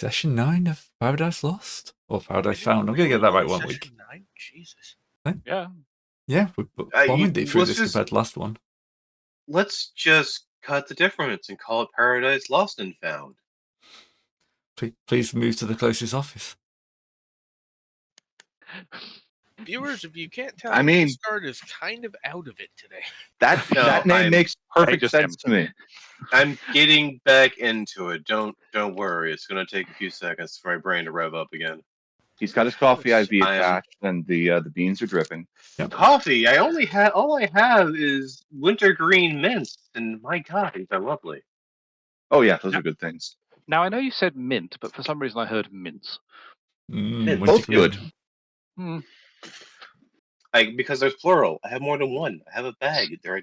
Session 9 of Paradise Lost? Or Paradise Found. I'm going to get that right one week. Session 9? Jesus. Yeah. Yeah, we bombed it through let's this just- compared to last one. Let's just cut the difference and call it Paradise Lost and Found. Please move to the closest office. Viewers, if you can't tell, I mean- Discard is kind of out of it today. That name makes perfect sense to me. I'm getting back into it. Don't worry. It's going to take a few seconds for my brain to rev up again. He's got his coffee IV I am- attached, and the beans are dripping. Coffee. All I have is wintergreen mints, and my God, these are lovely. Oh yeah, those are good things. Now, I know you said mint, but for some reason I heard mince. Both good. Because there's plural. I have more than one. I have a bag. They're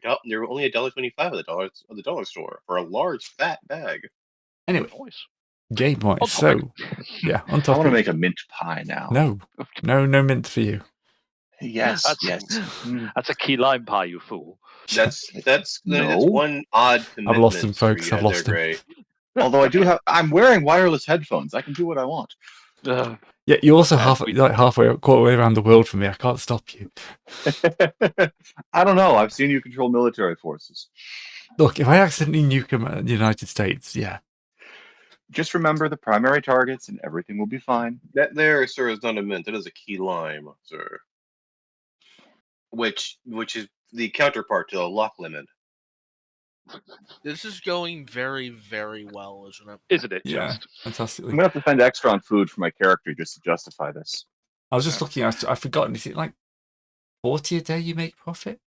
only $1.25 at the dollar store for a large fat bag. Anyway, Nice. game wise. On So, topic. yeah, on I top want to of make a mint pie now. No mint for you. Yes, That's- yes. That's a key lime pie, you fool. That's No. one odd commitment. I've lost him, for folks. you I've guys. lost They're him. great. Although I'm wearing wireless headphones. I can do what I want. Yeah, you're also Yeah, quarter way around the world from me. I can't stop you. I don't know. I've seen you control military forces. Look, if I accidentally nuke the United States, yeah. Just remember the primary targets, and everything will be fine. That there, sir, is not a mint. That is a key lime, sir. Which is the counterpart to a lock limit. This is going very, very well, isn't it? Isn't it Yeah. just? Fantastically. I'm gonna have to spend extra on food for my character just to justify this. I was just looking at I've forgotten, is it like 40 a day you make profit?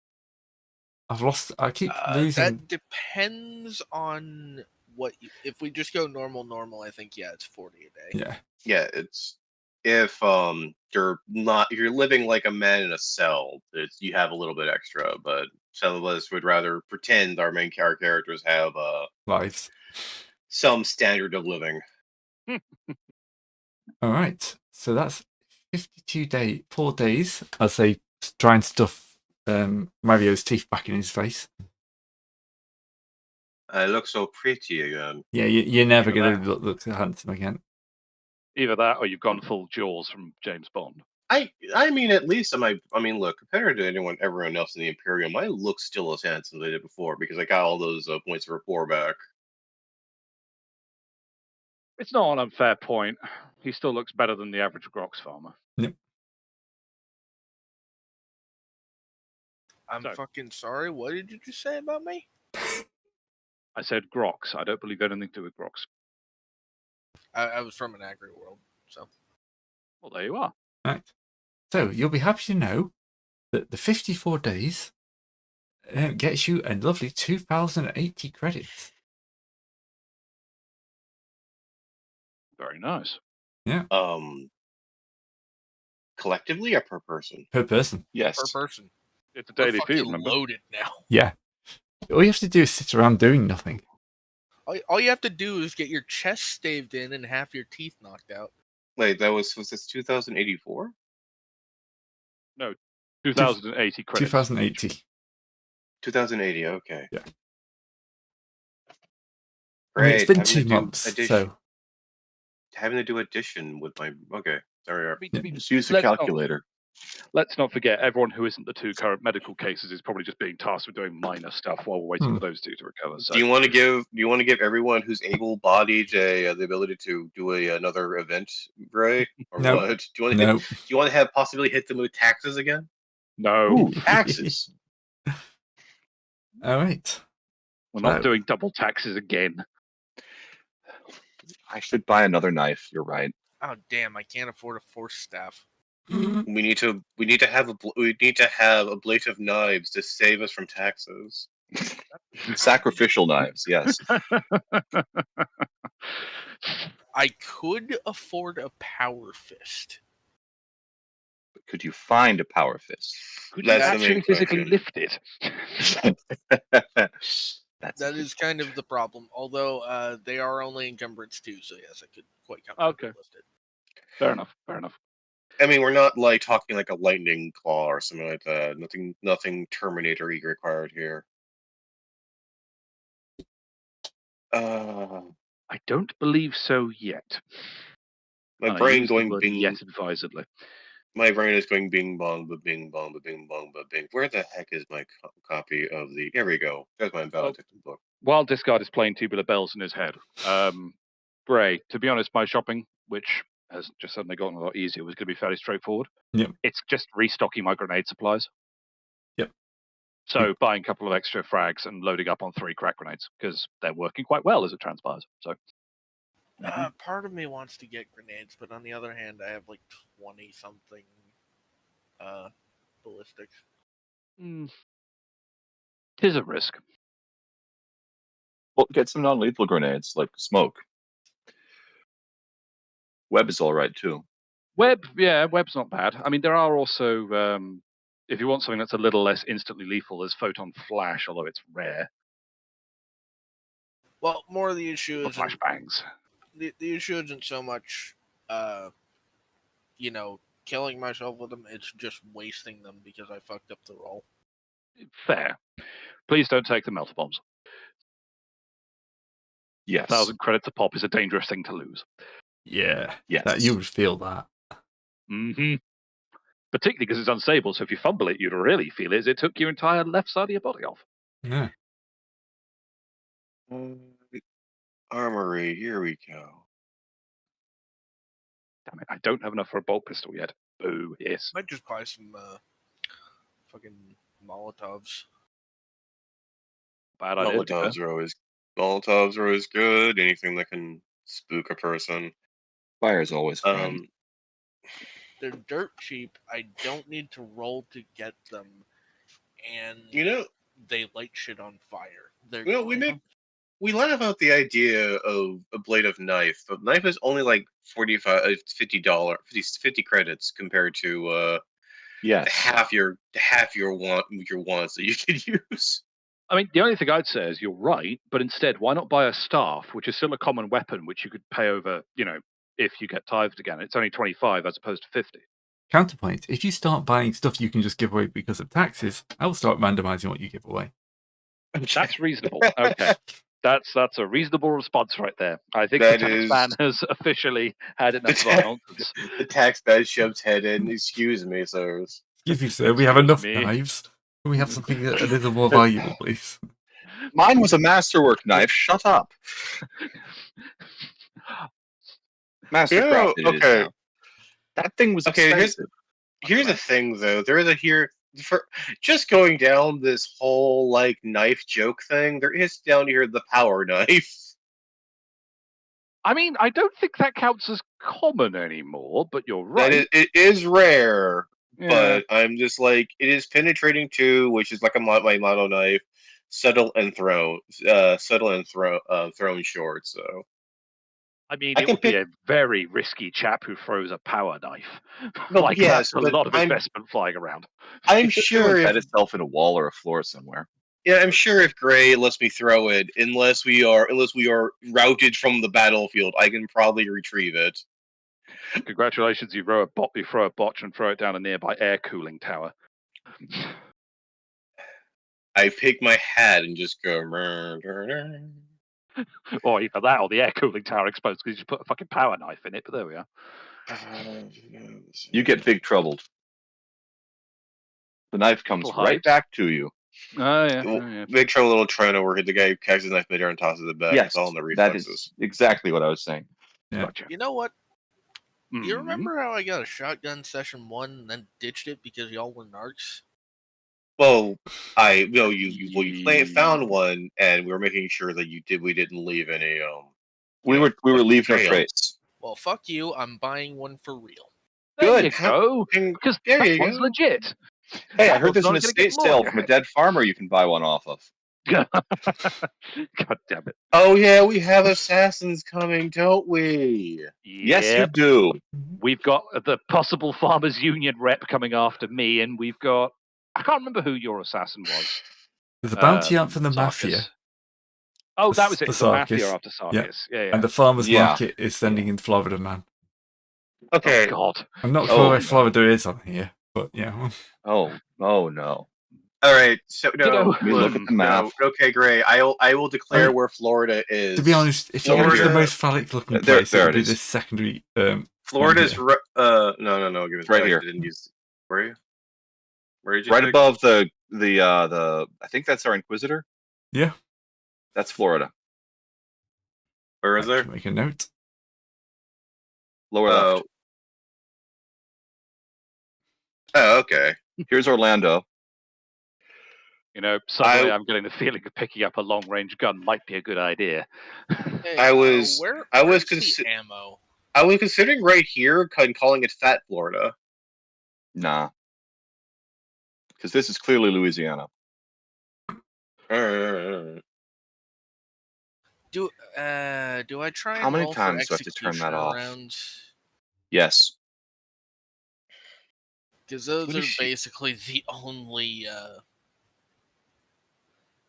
I keep losing. That depends on what. If we just go normal, I think it's 40 a day. Yeah. Yeah, it's if you're living like a man in a cell. You have a little bit extra, but some of us would rather pretend our main characters have Lives. some standard of living. All right. So that's 4 days as they try and stuff Mario's teeth back in his face. I look so pretty again. Yeah, you're never Either going to look so handsome again. Either that, or you've gone full Jaws from James Bond. I mean, at least look, compared to everyone else in the Imperium, I look still as handsome as I did before because I got all those points of rapport back. It's not an unfair point. He still looks better than the average Grox farmer. I'm So- fucking sorry. What did you just say about me? I said Grox. I don't believe anything to do with Grox. I was from an agri world, so. Well, there you are. Right. So you'll be happy to know that the 54 days gets you a lovely 2,080 credits. Very nice. Collectively or per person? Per person. Yes. Per person. It's a We're daily fee, fucking remember? loaded now. Yeah. All you have to do is sit around doing nothing. All you have to do is get your chest staved in and half your teeth knocked out. Wait, was this 2084? 2,080 credits. 2,080. 2080. Okay. Yeah. I Great. mean, it's been having 2 to do months, so having to do addition with my. Okay, sorry. Just use the Let's not- calculator. Let's not forget, everyone who isn't the 2 current medical cases is probably just being tasked with doing minor stuff while we're waiting for those 2 to recover. So Do you want to give everyone who's able-bodied the ability to do another event, Ray? Or No. what? Do no. you want to have possibly hit them with taxes again? no, Ooh, taxes. All right. we're not No. doing double taxes again. I should buy another knife. You're right. Oh damn! I can't afford a force staff. We need to have ablative knives to save us from taxes. Sacrificial knives. Yes. I could afford a power fist. But could you find a power fist? Could That's you the main actually physically question. lift it? That is kind of the problem. Although they are only encumbrance 2, so yes, I could quite comfortably Okay. lift it. Fair enough. Fair enough. I mean, we're not like talking like a lightning claw or something like that. Nothing Terminator-y required here. I don't believe so yet. My And I brain use the going word bing. yet advisedly. My brain is going bing bong, but bing bong, but bing bong, but bing. Where the heck is my copy of the? Here we go. There's my Maledictum book. While Discard is playing Tubular Bells in his head, Bray, to be honest, my shopping, which has just suddenly gotten a lot easier, was going to be fairly straightforward. Yep. It's just restocking my grenade supplies. Yep. So buying a couple of extra frags and loading up on 3 crack grenades, because they're working quite well as it transpires. So Part of me wants to get grenades, but on the other hand, I have like 20 something ballistics. tis a risk. Well, get some non-lethal grenades like smoke. Web is all right too. Web's not bad. I mean, there are also, if you want something that's a little less instantly lethal, there's Photon Flash, although it's rare. Well, more of the issue Or is flashbangs. the issue isn't so much, killing myself with them. It's just wasting them because I fucked up the roll. Fair. Please don't take the melter bombs. Yes. 1,000 credits a pop is a dangerous thing to lose. Yeah. Yes. That you would feel that. Mm-hmm. Particularly because it's unstable, so if you fumble it, you'd really feel it as it took your entire left side of your body off. Yeah. Armory. Here we go. Damn it, I don't have enough for a bolt pistol yet. Boo, yes. Might just buy some fucking Molotovs. Bad idea. Molotovs are always good. Anything that can spook a person. Fire is always fun. They're dirt cheap. I don't need to roll to get them, and they light shit on fire. We laugh about the idea of a blade of knife, but knife is only like $50 credits compared to Yes. half your wants that you could use. I mean, the only thing I'd say is you're right, but instead, why not buy a staff, which is still a common weapon, which you could pay over, if you get tithed again. It's only 25 as opposed to 50. Counterpoint, if you start buying stuff you can just give away because of taxes, I will start randomizing what you give away. That's reasonable. Okay. That's a reasonable response right there. I think That the tax is- man has officially had enough of our nonsense. The tax man shoves head in. Excuse me, sirs. Excuse me, sir, we have enough me. knives. Can we have something a little more valuable, please? Mine was a masterwork knife. Shut up. Mastercraft. it is okay. now. That thing was Okay, expensive. Here's the thing, though. There is for just going down this whole like knife joke thing. There is down here the power knife. I mean, I don't think that counts as common anymore, but you're right. It is rare, Yeah. but I'm just like it is penetrating too, which is like my model knife. Subtle and thrown short. So I mean, I it can would be a very risky chap who throws a power knife. Well, Like, yes, that's a but lot of I'm- investment flying around. I'm It's sure embed if itself in a wall or a floor somewhere. I'm sure if Gray lets me throw it, unless we are routed from the battlefield, I can probably retrieve it. Congratulations, you throw a botch and throw it down a nearby air cooling tower. I pick my hat and just go. Or either that or the air cooling tower explodes because you just put a fucking power knife in it, but there we are. You get big troubled. The knife comes Little right height. back to you. Oh, yeah. Big Trouble in Little China, where the guy catches a knife midair and tosses it back. Yes, It's all in the that reflexes. is exactly what I was saying. Yeah. Gotcha. You know what? You Mhm. remember how I got a shotgun session 1 and then ditched it because y'all were narcs? Well, you found one, and we were making sure that we didn't leave any. We were leaving a trails. trace. Well, fuck you. I'm buying one for real. There Good. you go. And Because there that you one's go. legit. Hey, I That heard one's there's an not gonna get estate more sale in your from a head. dead farmer you can buy one off of. God damn it. Oh yeah, we have assassins coming, don't we? Yes, you Yep. do. We've got the possible Farmers Union rep coming after me, and we've got... I can't remember who your assassin was. There's a bounty out for the Sarkis. mafia, Oh, The- that was it. the The mafia Sarkis. after Sarkis. Yeah. and the farmers Yeah. market is sending in Florida Man. Okay. Oh, God. I'm not Oh, sure where no. Florida is on here, but yeah. Oh no. All right. So no. know, I mean, look at the map. No. Okay, great. I will declare where Florida is. To be honest, if you go to the Florida- most phallic looking There- place, there it'll it be is. this secondary. Florida's one here. no. Give it Right back. here. I didn't use. Where are you? Where did you? Right click? above the I think that's our Inquisitor. Yeah. That's Florida. Where is there? Make a note. Lower left. Oh, okay. Here's Orlando. You know, suddenly I'm getting the feeling of picking up a long-range gun might be a good idea. Hey, I was where's consi- the ammo? I was considering right here and calling it Fat Florida. Nah. Because this is clearly Louisiana. Alright. Do I try and How many roll times for do I have to turn that executioner off? rounds? Yes. Because those What are is she- basically the only.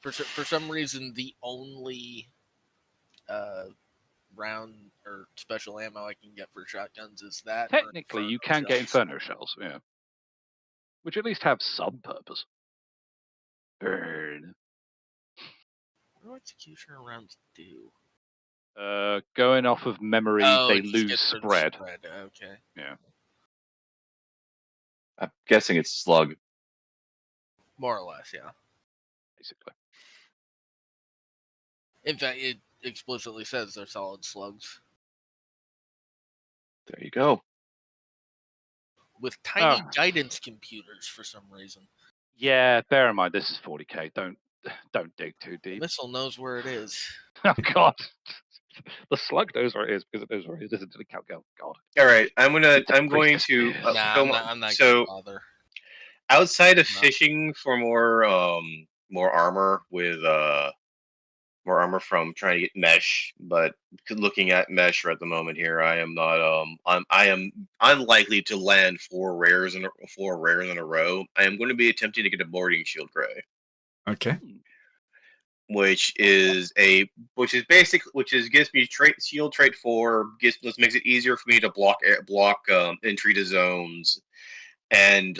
For some reason, the only round or special ammo I can get for shotguns is that. or Technically, you Inferno can get shells. Inferno shells, yeah. Which at least have some purpose. Burn. What do executioner rounds do? Going off of memory, they it just lose gets rid of spread. Okay. I'm guessing it's slug. More or less, yeah. Basically. In fact, it explicitly says they're solid slugs There you go. with tiny Oh. guidance computers for some reason. Yeah, bear in mind this is 40k. Don't dig too The deep. missile knows where it is. Oh God, the slug knows where it is because it knows where it is until it can't go. God. Alright, I'm going to Nah, I'm not so gonna bother. outside of No. fishing for more armor with more armor from trying to get mesh, but looking at mesh at the moment here, I am not I am unlikely to land 4 rares in a row. I am going to be attempting to get a boarding shield gray, Okay. which is gives me shield trait 4, makes it easier for me to block entry to zones, and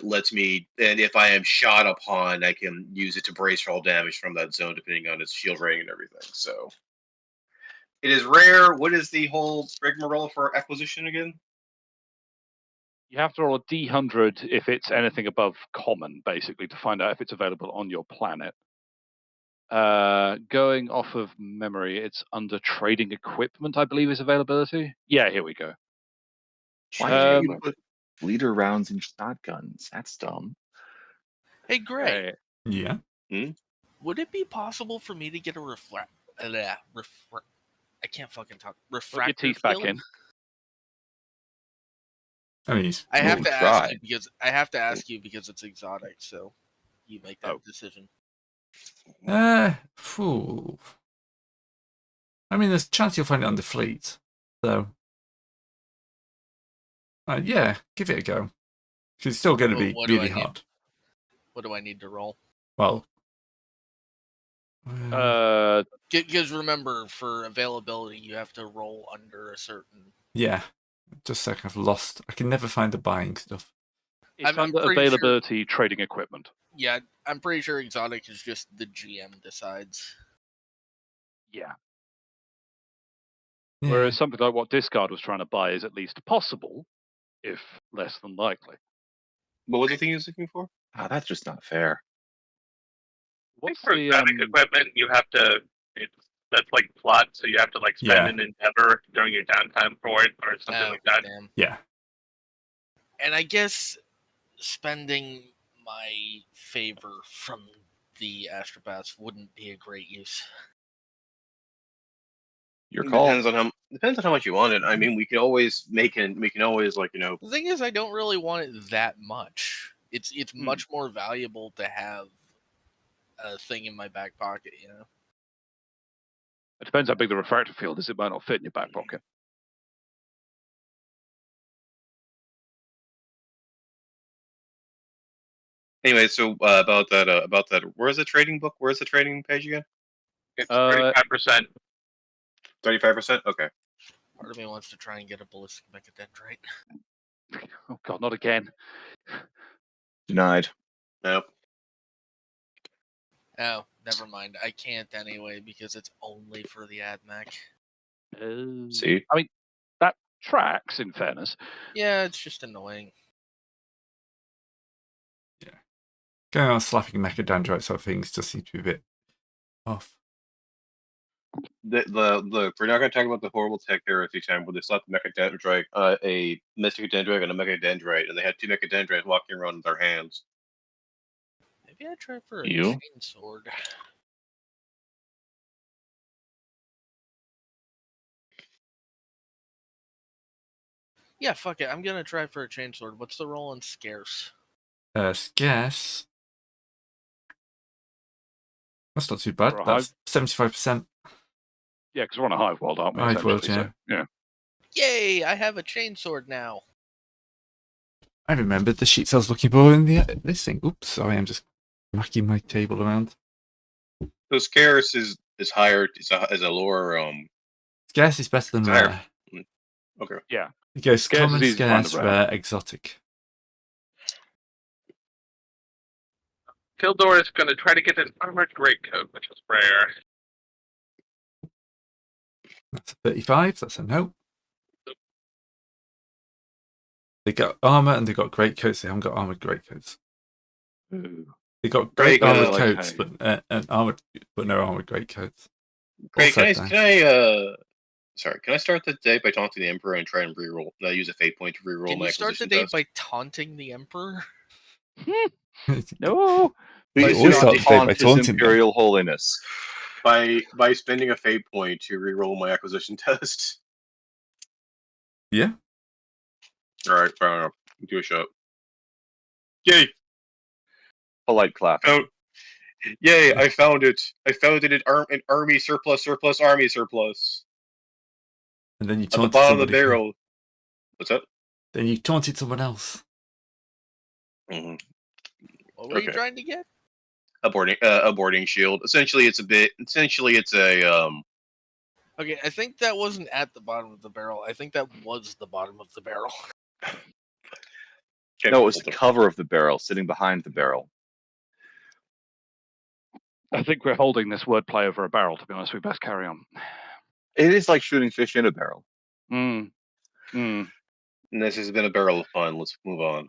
if I am shot upon, I can use it to brace for all damage from that zone, depending on its shield rating and everything. So it is rare. What is the whole rigmarole for acquisition again? You have to roll a D100 if it's anything above common, basically, to find out if it's available on your planet. Going off of memory, it's under trading equipment, I believe, is availability. Yeah, here we go. Why did you put bleeder rounds in shotguns? That's dumb. Hey, Gray, Yeah. would it be possible for me to get a I can't fucking talk. Put your Refractor teeth back shield? in. I mean, I have We'll to try. ask you because it's exotic, so you make that decision. phew. I mean, there's a chance you'll find it on the fleet, so yeah, give it a go. It's still going to be What do I really need? hard. What do I need to roll? Well, Because remember, for availability, you have to roll under a certain. yeah. Just a second, I've lost. I can never find the buying stuff. It's I'm under pretty availability trading equipment. Yeah, I'm pretty sure exotic is just the GM decides. Yeah. Yeah. Whereas something like what Discard was trying to buy is at least possible, if less than likely. What was the thing he was looking for? Oh, that's just not fair. What's for the exotic equipment, you have to. That's like plot, so you have to like spend an endeavor during your downtime for it, or something like that. Damn. Yeah. And I guess spending my favor from the astropaths wouldn't be a great use. Your call. Depends on how much you want it. I mean, we can always The thing is, I don't really want it that much. It's much more valuable to have a thing in my back pocket, you know. It depends how big the refractor field is. It might not fit in your back pocket. Anyway, so about that, where's the trading book? Where's the trading page again? It's 35%. 35%. Okay. Part of me wants to try and get a ballistic mechadendrite. Oh God, not again. Denied. Nope. Oh, never mind. I can't anyway because it's only for the AdMech. See? I mean, that tracks, in fairness. Yeah, it's just annoying. Going on slapping mechadendrite sort of things just seems to be a bit off. We're not going to talk about the horrible tech heresy time where they slapped a mechadendrite, a mystic dendrite and a mechadendrite, and they had two mechadendrites walking around with their hands. Maybe I try for a You? chainsword. Yeah, fuck it. I'm gonna try for a chainsword. What's the roll on scarce? Scarce. That's not too bad. For a That's 75%. Yeah, because we're on a hive world, aren't we? Hive world, essentially, so, yeah. Yay! I have a chainsword now. I remembered the sheets I was looking for in this thing. Oops, sorry, I'm just smacking my table around. So scarce is higher, is a lower, Scarce is better than It's higher. rare. okay. Yeah. It goes Scarce common, is easy to find scarce, the rare. rare, exotic. Tildor is going to try to get an armored greatcoat, which is rare. That's a 35. That's a no. They got armor and they got great coats. They haven't got armored great coats. Ooh. They got great Great, armored like coats, how- but and armored, but no armored great coats. Great. Also Can I start the day by taunting the Emperor and try and reroll? I use a fate point to reroll Can my you start the acquisition day test. by taunting the Emperor? No. You Please do always not start the day by taunt His taunting them. Imperial Holiness. By spending a fate point to reroll my acquisition test. Yeah. All right, fair enough. Do a shot. Yay! Polite clap. Yay! I found it. I found it in army surplus, army surplus. And then you At the taunted bottom of somebody. the barrel. What's that? Then you taunted someone else. Mm-hmm. What were you Okay. trying to get? Aborting shield. Essentially, it's a Okay, I think that wasn't at the bottom of the barrel. I think that was the bottom of the barrel. No, it was the cover of the barrel, sitting behind the barrel. I think we're holding this wordplay over a barrel, to be honest. We best carry on. It is like shooting fish in a barrel. Mm. And this has been a barrel of fun. Let's move on.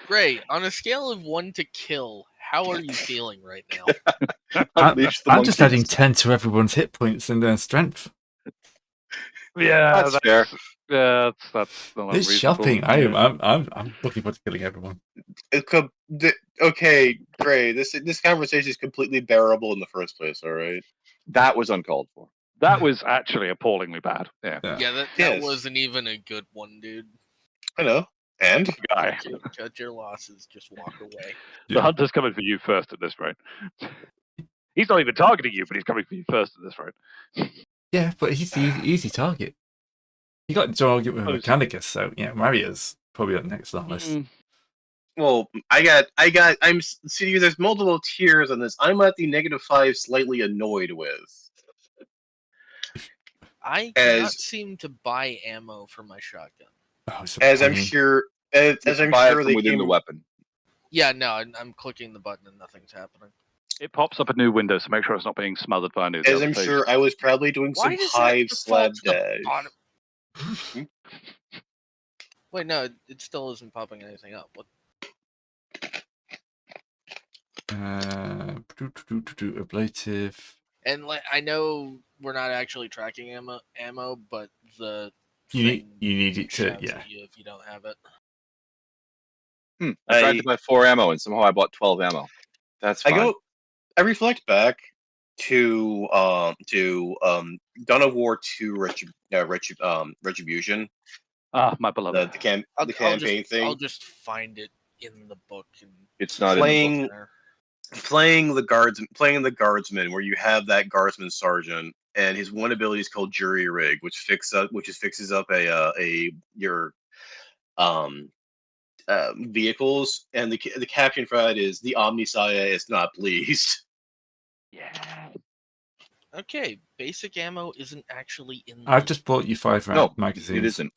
Gray, on a scale of 1 to kill, how are you feeling right now? Unleash the I'm just adding monkeys. 10 to everyone's hit points and their strength. Yeah, That's fair. Yeah, that's not This unreasonable. shopping, Yeah. I'm looking forward to killing everyone. Okay, Gray. This conversation is completely bearable in the first place. All right. That was uncalled for. That was actually appallingly bad. Yeah. Yeah, that Yes. wasn't even a good one, dude. I know. And Guy. Cut your losses, just walk away. The Yeah. hunter's coming for you first at this rate. He's not even targeting you, but he's coming for you first at this rate. Yeah, but he's the easy target. You got to target with Mechanicus, so yeah, Mario's probably on the next on the list. well, see. There's multiple tiers on this. I'm at the -5, slightly annoyed with. I cannot seem to buy ammo for my shotgun. Oh, it's a As I'm pain. sure, You as can I'm buy it sure from they within the came. weapon. Yeah, no, I'm clicking the button and nothing's happening. It pops up a new window, so make sure it's not being smothered by any of the As other I'm pages. sure I was probably doing Why some does that hive default slab to the dash. bottom? Wait, no, it still isn't popping anything up. What? Ablative. And like, I know we're not actually tracking ammo, but the You thing need it to, shouts yeah. at you if you don't have it. I tried to buy 4 ammo, and somehow I bought 12 ammo. That's fine. I reflect back to Dawn of War 2 Retribution. Ah, my beloved. The campaign thing. I'll just find it in the book and It's not in the book. playing the guardsman, where you have that guardsman sergeant, and his one ability is called jury rig, which fixes up your vehicles, and the caption for that is the Omnisaya is not pleased. Yeah. Okay, basic ammo isn't actually in. I've just bought you 5 round No, magazines. it isn't.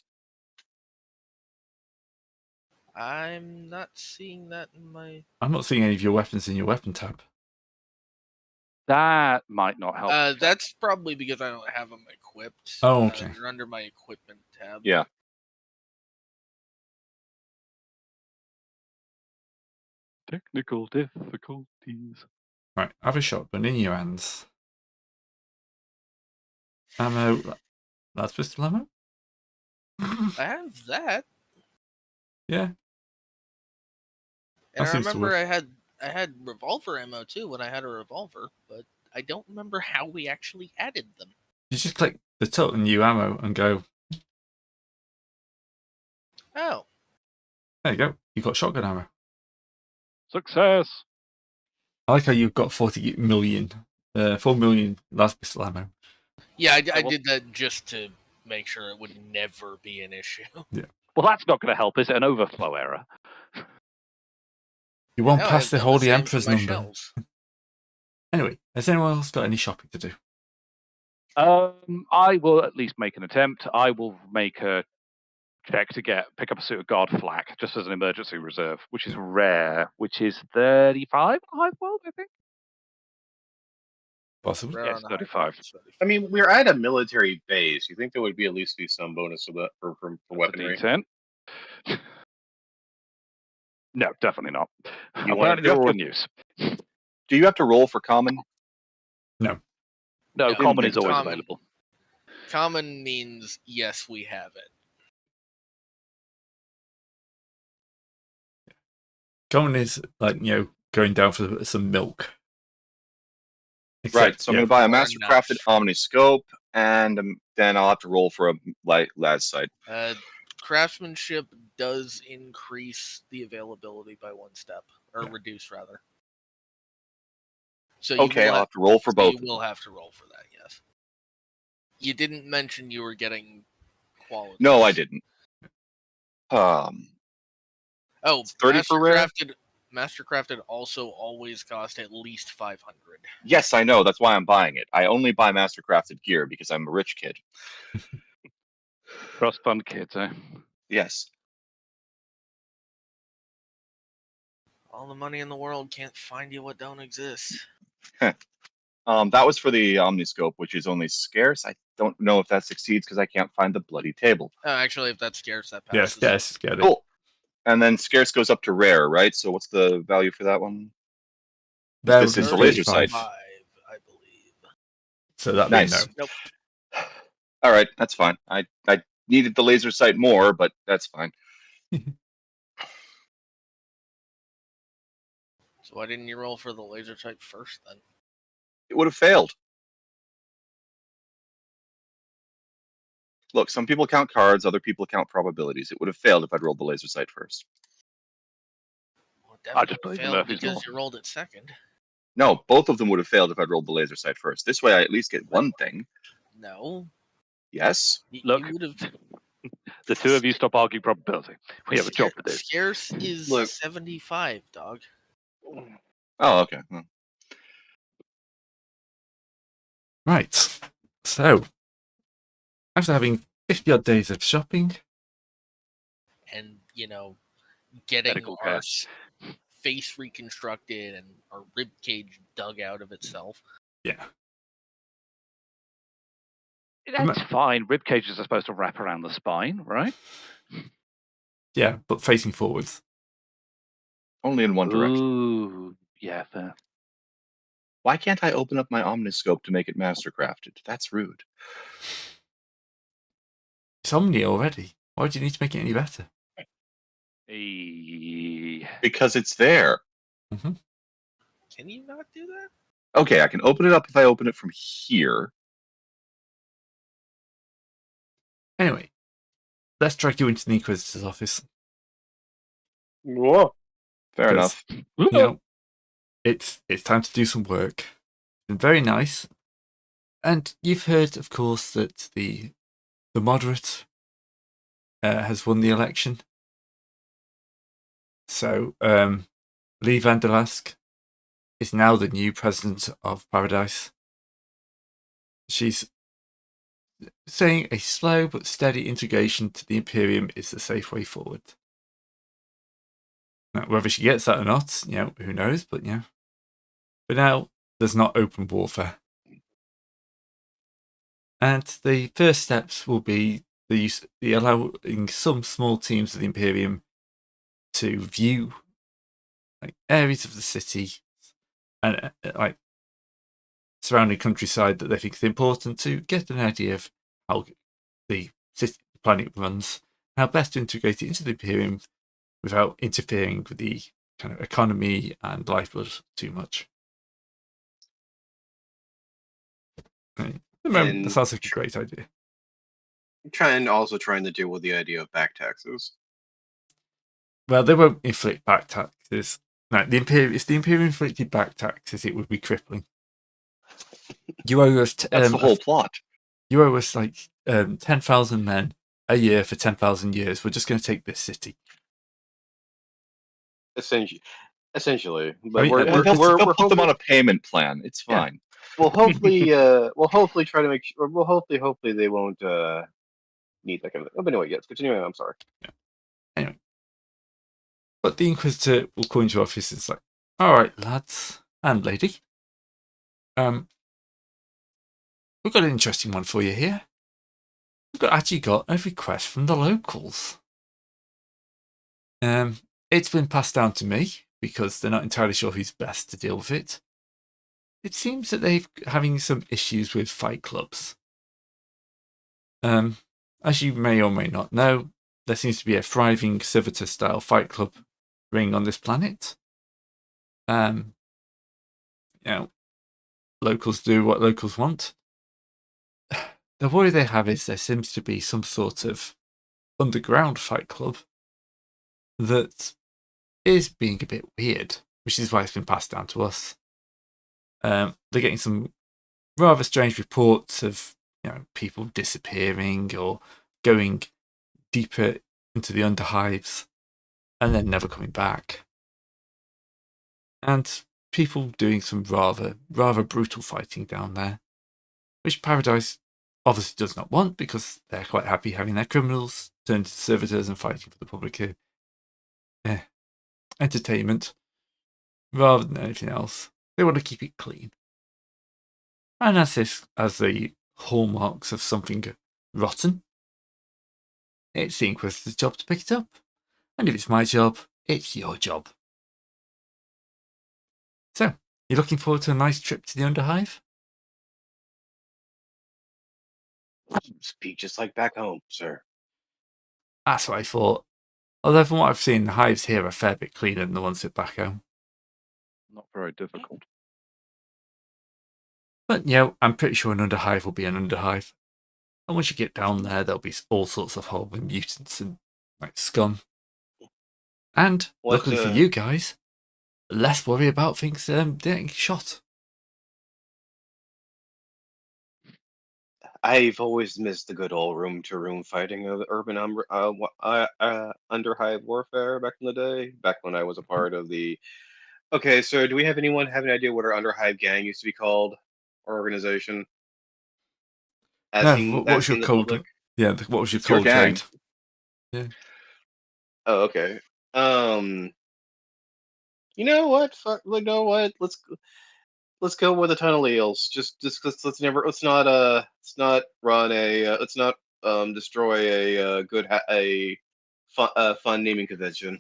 I'm not seeing that in my. I'm not seeing any of your weapons in your weapon tab. That might not help. That's probably because I don't have them equipped. Oh, okay. They're under my equipment tab. Yeah. Technical difficulties. Right, have a shotgun in your hands. Ammo. That's pistol ammo? I have that, Yeah. and That I seems to remember work. I had revolver ammo too when I had a revolver, but I don't remember how we actually added them. You just click the tut and new ammo and go, Oh, there you go. You've got shotgun ammo. Success. I like how you've got 4 million last pistol ammo. yeah, I well- did that just to make sure it would never be an issue. Well, that's not going to help. Is it an overflow error? You won't Now I pass have the done Holy same for Emperor's my number. shells. Anyway, has anyone else got any shopping to do? I will at least make an attempt. I will make a check to pick up a suit of guard flak just as an emergency reserve, which is rare, which is 35 on Hive World, I think. Possibly. Rare Yes, on the high 35. points, 35. I mean, we're at a military base. You think there would be at least some bonus for that for That's a weaponry? D10. No, definitely not. You want Apparently to they're all to- in use. Do you have to roll for common? No, No, common is always common. available. Common means yes, we have it. Common is like, going down for some milk. Right. So I'm going to buy a Or mastercrafted enough. omniscope, and then I'll have to roll for a light las sight. Craftsmanship does increase the availability by 1 step, or Yeah. reduce rather. So Okay, I'll have to roll for so both. you will have to roll for that. Yes. You didn't mention you were getting quality. No, I didn't. Oh, It's 30 for rare? Mastercrafted also always cost at least 500. Yes, I know. That's why I'm buying it. I only buy mastercrafted gear because I'm a rich kid. Trust fund kids, eh? Yes. All the money in the world can't find you what don't exist. That was for the omniscope, which is only scarce. I don't know if that succeeds because I can't find the bloody table. Oh, actually, if that's scarce, that Yes, passes. yes, get it. Cool. And then scarce goes up to rare, right? So what's the value for that one? This is the laser sight. 35, I believe. So that'd Nice. be no. Nope. All right, that's fine. I needed the laser sight more, but that's fine. So why didn't you roll for the laser type first then? It would have failed. Look, some people count cards, other people count probabilities. It would have failed if I'd rolled the laser sight first. Well, it I just definitely believe in failed Murphy's because Law. you rolled it second. No, both of them would have failed if I'd rolled the laser sight first. This way, I at least get one thing. No. Yes. Look. You would have. The two of you stop arguing probability. We have a job to do. Scarce is Look. 75, dog. Oh, okay. Well, Right. So, after having 50 odd days of shopping, And, getting Medical our care. face reconstructed and our rib cage dug out of itself. yeah. That's fine. Rib cages are supposed to wrap around the spine, right? Yeah, but facing forwards. only in one direction. Ooh, yeah, fair. Why can't I open up my omniscope to make it mastercrafted? That's rude. It's Omni already. Why do you need to make it any better? Because it's there. Can you not do that? Okay, I can open it up if I open it from here. Anyway, let's drag you into the Inquisitor's office. Whoa. Fair enough. It's time to do some work. It's been very nice. And you've heard, of course, that the moderate has won the election. So, Lee Van der Lask is now the new president of Paradise. She's saying a slow but steady integration to the Imperium is the safe way forward. Now, whether she gets that or not, who knows? But but now there's not open warfare, and the first steps will be the allowing some small teams of the Imperium to view areas of the city and surrounding countryside that they think is important to get an idea of how the planet runs, how best to integrate it into the Imperium without interfering with the kind of economy and lifeblood too much. Right. That sounds like a great idea. Trying to deal with the idea of back taxes. Well, they won't inflict back taxes. No, if the Imperium inflicted back taxes, it would be crippling. You owe us That's the whole plot. You owe us 10,000 men a year for 10,000 years. We're just going to take this city. Essentially, but I mean, we'll put them on a payment plan. It's fine. We'll hopefully try to make sure. Well, hopefully they won't need that kind of thing. But anyway, yes. Continuing. I'm sorry. Yeah. Anyway, but the Inquisitor will come into office and say, "All right, lads and lady, we've got an interesting one for you here. We've actually got a request from the locals. It's been passed down to me because they're not entirely sure who's best to deal with it. It seems that they're having some issues with fight clubs. As you may or may not know, there seems to be a thriving Servitor-style fight club ring on this planet. Locals do what locals want. The worry they have is there seems to be some sort of underground fight club that is being a bit weird, which is why it's been passed down to us. They're getting some rather strange reports of people disappearing or going deeper into the underhives and then never coming back. And people doing some rather brutal fighting down there, which Paradise obviously does not want because they're quite happy having their criminals turned into servitors and fighting for the public entertainment rather than anything else. They want to keep it clean. And as the hallmarks of something rotten, it's the Inquisitor's job to pick it up. And if it's my job, it's your job. So, you looking forward to a nice trip to the Underhive? Speak just like back home, sir. That's what I thought. Although from what I've seen, the hives here are a fair bit cleaner than the ones at back home. Not very difficult. But I'm pretty sure an Underhive will be an Underhive. And once you get down there, there'll be all sorts of horrible mutants and scum. And luckily for you guys, less worry about things getting shot. I've always missed the good old room-to-room fighting of the urban underhive warfare back in the day, back when I was a part of the... Okay, so do we have anyone have an idea what our underhive gang used to be called? Or organization? What was your code? Yeah, what was your code trade? Yeah. Oh, okay. You know what? Let's go with a ton of eels. Let's not destroy a fun naming convention.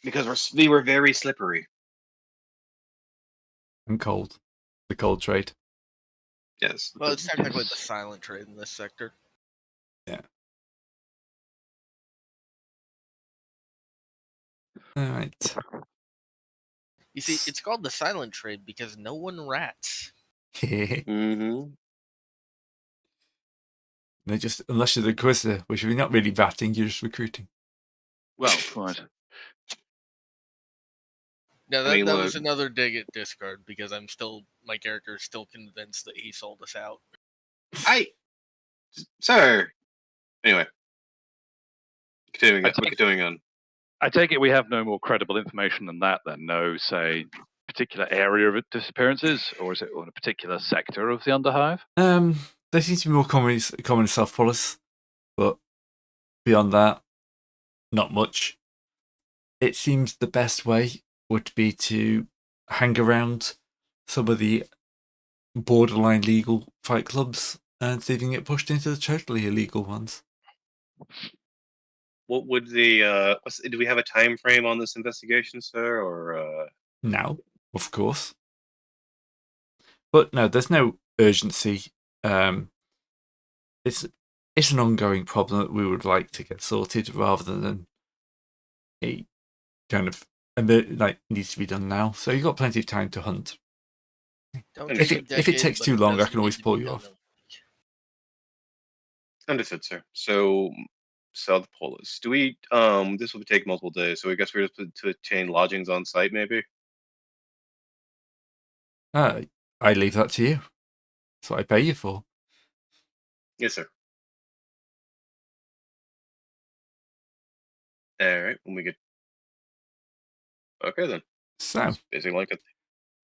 Because we were very slippery. And cold. The cold trade. Yes. Well, it's technically the silent trade in this sector. Yeah. All right. You see, it's called the silent trade because no one rats. Mm-hmm. They're just, unless you're the Inquisitor, which you're not really ratting, you're just recruiting. Well, right. No, that was another dig at Discard because my character is still convinced that he sold us out. Sir. Anyway. Continuing on. I take it we have no more credible information than that, then? No, say, particular area of disappearances, or is it on a particular sector of the Underhive? There seems to be more common self-police, but beyond that, not much. It seems the best way would be to hang around some of the borderline legal fight clubs and see if you can get pushed into the totally illegal ones. What would the do we have a time frame on this investigation, sir, or Now, of course. But no, there's no urgency. It's an ongoing problem that we would like to get sorted rather than a kind of needs to be done now. So you've got plenty of time to hunt. Don't If take a it decade, takes but too it long, I doesn't can always need to pull be you done off. in a week. understood, sir? So South Polis. Do we this will take multiple days, so I guess we're just to obtain lodgings on site, maybe? I leave that to you. That's what I pay you for. Yes, sir. All right, when we get okay then. So That's basically like I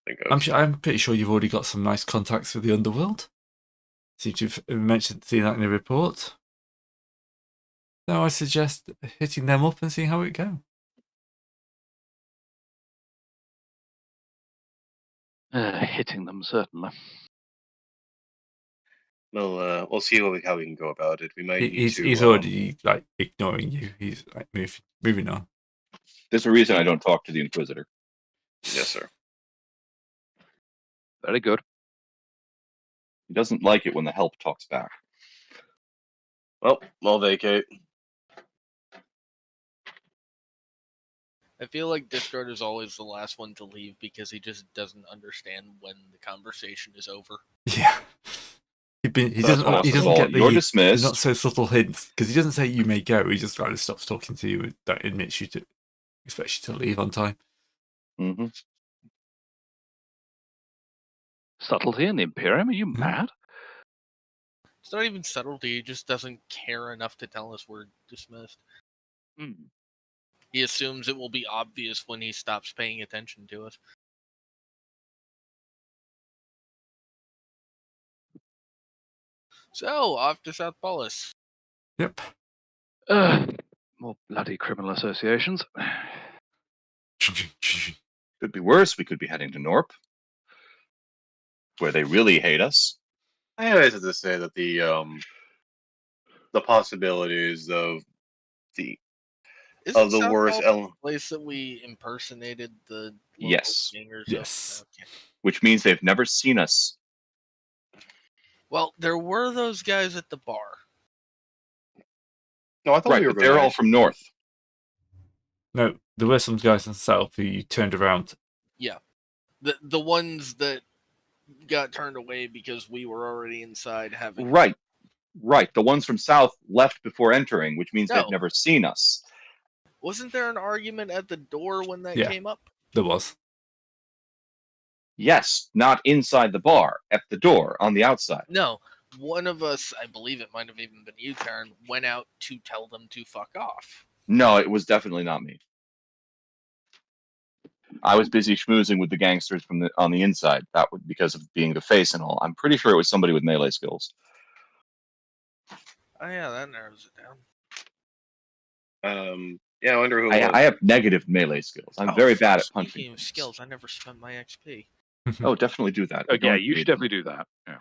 think of. I'm pretty sure you've already got some nice contacts with the underworld. Seem to have mentioned seeing that in the report. So I suggest hitting them up and seeing how it goes. Hitting them, certainly. We'll see how we can go about it. We might need to. He's already ignoring you. He's moving on. There's a reason I don't talk to the Inquisitor. Yes, sir. Very good. He doesn't like it when the help talks back. Well, I'll vacate. I feel like Discord is always the last one to leave because he just doesn't understand when the conversation is over. Yeah. He doesn't get You're the dismissed. not so subtle hints because he doesn't say you may go. He just kind of stops talking to you and that admits you to expects you to leave on time. Mm-hmm. Subtlety in the Imperium? Are you mad? It's not even subtlety, he just doesn't care enough to tell us we're dismissed. He assumes it will be obvious when he stops paying attention to us. So, off to South Polis. Yep. More bloody criminal associations. Could be worse. We could be heading to Norp, where they really hate us. I always have to say that the possibilities of the Isn't the South worst Polis the place that we impersonated the local Yes. gangers? Yes. Okay. Which means they've never seen us. Well, there were those guys at the bar. No, I thought Right, we were but they're all from North. No, there were some guys in the south who you turned around. Yeah. The ones that got turned away because we were already inside having... Right. The ones from South left before entering, which means No. they've never seen us. Wasn't there an argument at the door when that Yeah. came up? There was. Yes, not inside the bar, at the door, on the outside. No. One of us, I believe it might have even been you, Karen, went out to tell them to fuck off. No, it was definitely not me. I was busy schmoozing with the gangsters on the inside. That would because of being the face and all. I'm pretty sure it was somebody with melee skills. Oh yeah, that narrows it down. Yeah, I wonder who. I have negative melee skills. I'm very bad at punching. Speaking of things. skills, I never spent my XP. Oh, definitely do that. Yeah, you should definitely do that. Yeah.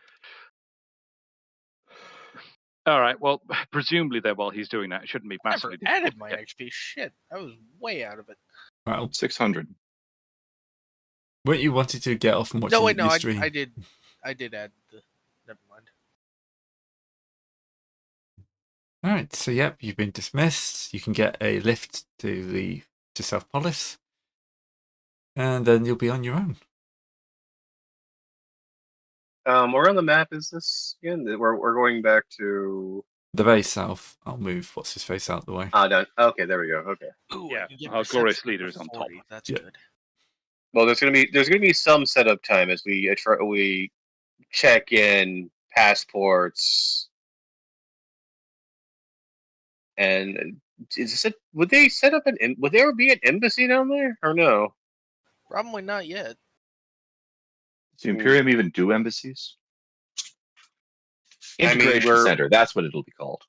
All right. Well, presumably, there while he's doing that, it shouldn't be I massively. never added my XP. Shit, I was way out of it. Well, 600. weren't you wanting to get off and watch No, stream? I did add the. Never mind. All right. So yep, you've been dismissed. You can get a lift to South Polis, and then you'll be on your own. Where on the map is this again? We're going back to The very south. I'll move what's his face out the way. done. Okay, there we go. Okay. Ooh, Yeah, I can get our my glorious sense leader to is on 40. top. That's Yeah. good. Well, there's gonna be some setup time as we check in passports, and would they set up would there be an embassy down there or no? Probably not yet. Does the Imperium even do embassies? I mean, Integration Center. That's what it'll be called.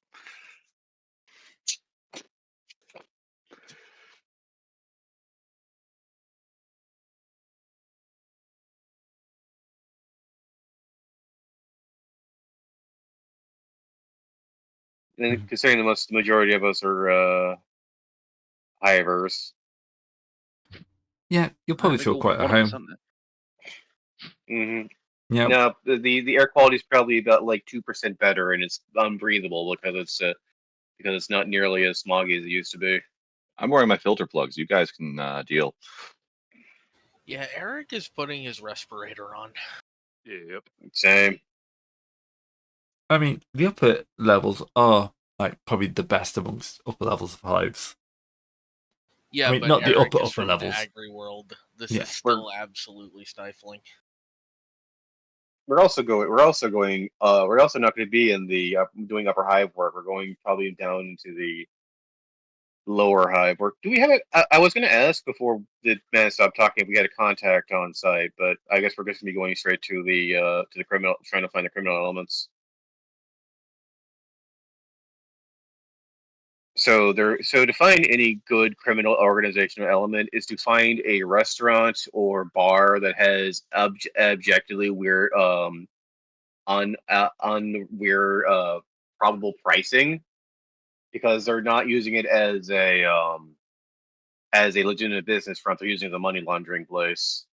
And considering the majority of us are hivers. Yeah, you'll probably feel quite at home. Mm-hmm. Yeah. No, the air quality is probably about like 2% better, and it's unbreathable because it's not nearly as smoggy as it used to be. I'm wearing my filter plugs. You guys can deal. Yeah, Eric is putting his respirator on. Yep. Same. I mean, the upper levels are like probably the best amongst upper levels of hives. Yeah, I mean, but not the Eric upper is from levels. the agri world. This Yeah. is still absolutely stifling. We're also not going to be in the doing upper hive work. We're going probably down into the lower hive work. Do we have it? I was going to ask before the man stopped talking if we had a contact on site, but I guess we're just going to be going straight to the criminal, trying to find the criminal elements. So to find any good criminal organizational element is to find a restaurant or bar that has objectively weird weird probable pricing, because they're not using it as a legitimate business front. They're using it as a money laundering place.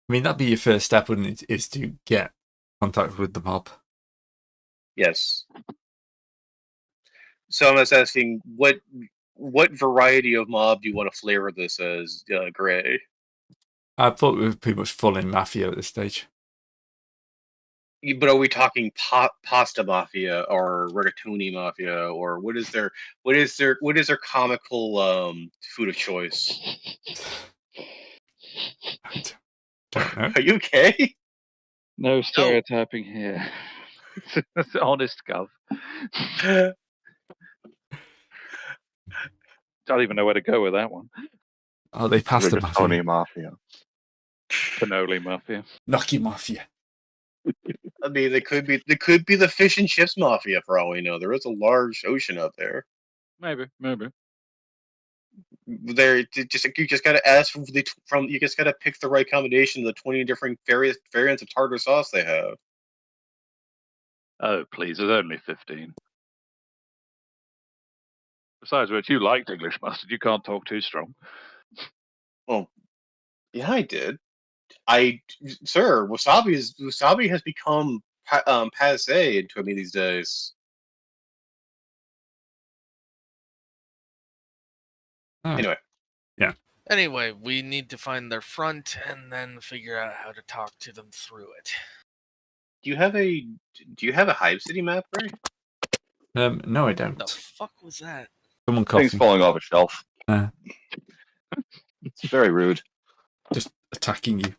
I mean, that'd be your first step, wouldn't it? Is to get contact with the mob. Yes. So I'm just asking, what variety of mob do you want to flavor this as, Gray? I thought we were pretty much full in mafia at this stage. But are we talking pasta mafia or rigatoni mafia, or what is their comical food of choice? I don't know. Are you okay? No stereotyping here. It's honest, Gov. Don't even know where to go with that one. Oh, they passed the Rigatoni mafia. mafia. Cannoli mafia. Lucky mafia. I mean, they could be the fish and chips mafia for all we know. There is a large ocean out there. Maybe. You just gotta ask you just gotta pick the right combination of the 20 different variants of tartar sauce they have. Oh, please, there's only 15. Besides which, you liked English mustard. You can't talk too strong. Well, yeah, I did. Sir, wasabi has become passe to me these days. Oh. Anyway. Anyway, we need to find their front and then figure out how to talk to them through it. Do you have a Hive City map, Ray? No, I don't. The fuck was that? Someone Things coughing. falling off a shelf. Uh, It's very rude. just attacking you.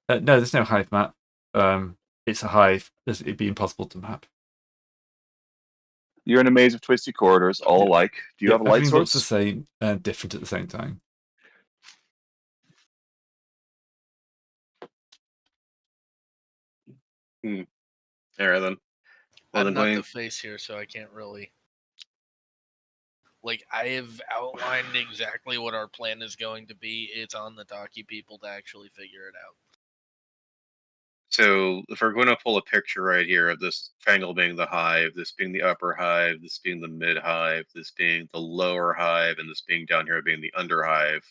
No, there's no hive map. It's a hive. It'd be impossible to map. You're in a maze of twisty corridors, all Yeah. alike. Do you have a light everything looks the source? same, different at the same time. All right then. I'm not the face here, so I can't really. Like, I have outlined exactly what our plan is going to be. It's on the Talkie people to actually figure it out. So if we're going to pull a picture right here of this triangle being the hive, this being the upper hive, this being the mid hive, this being the lower hive, and this being down here being the under hive,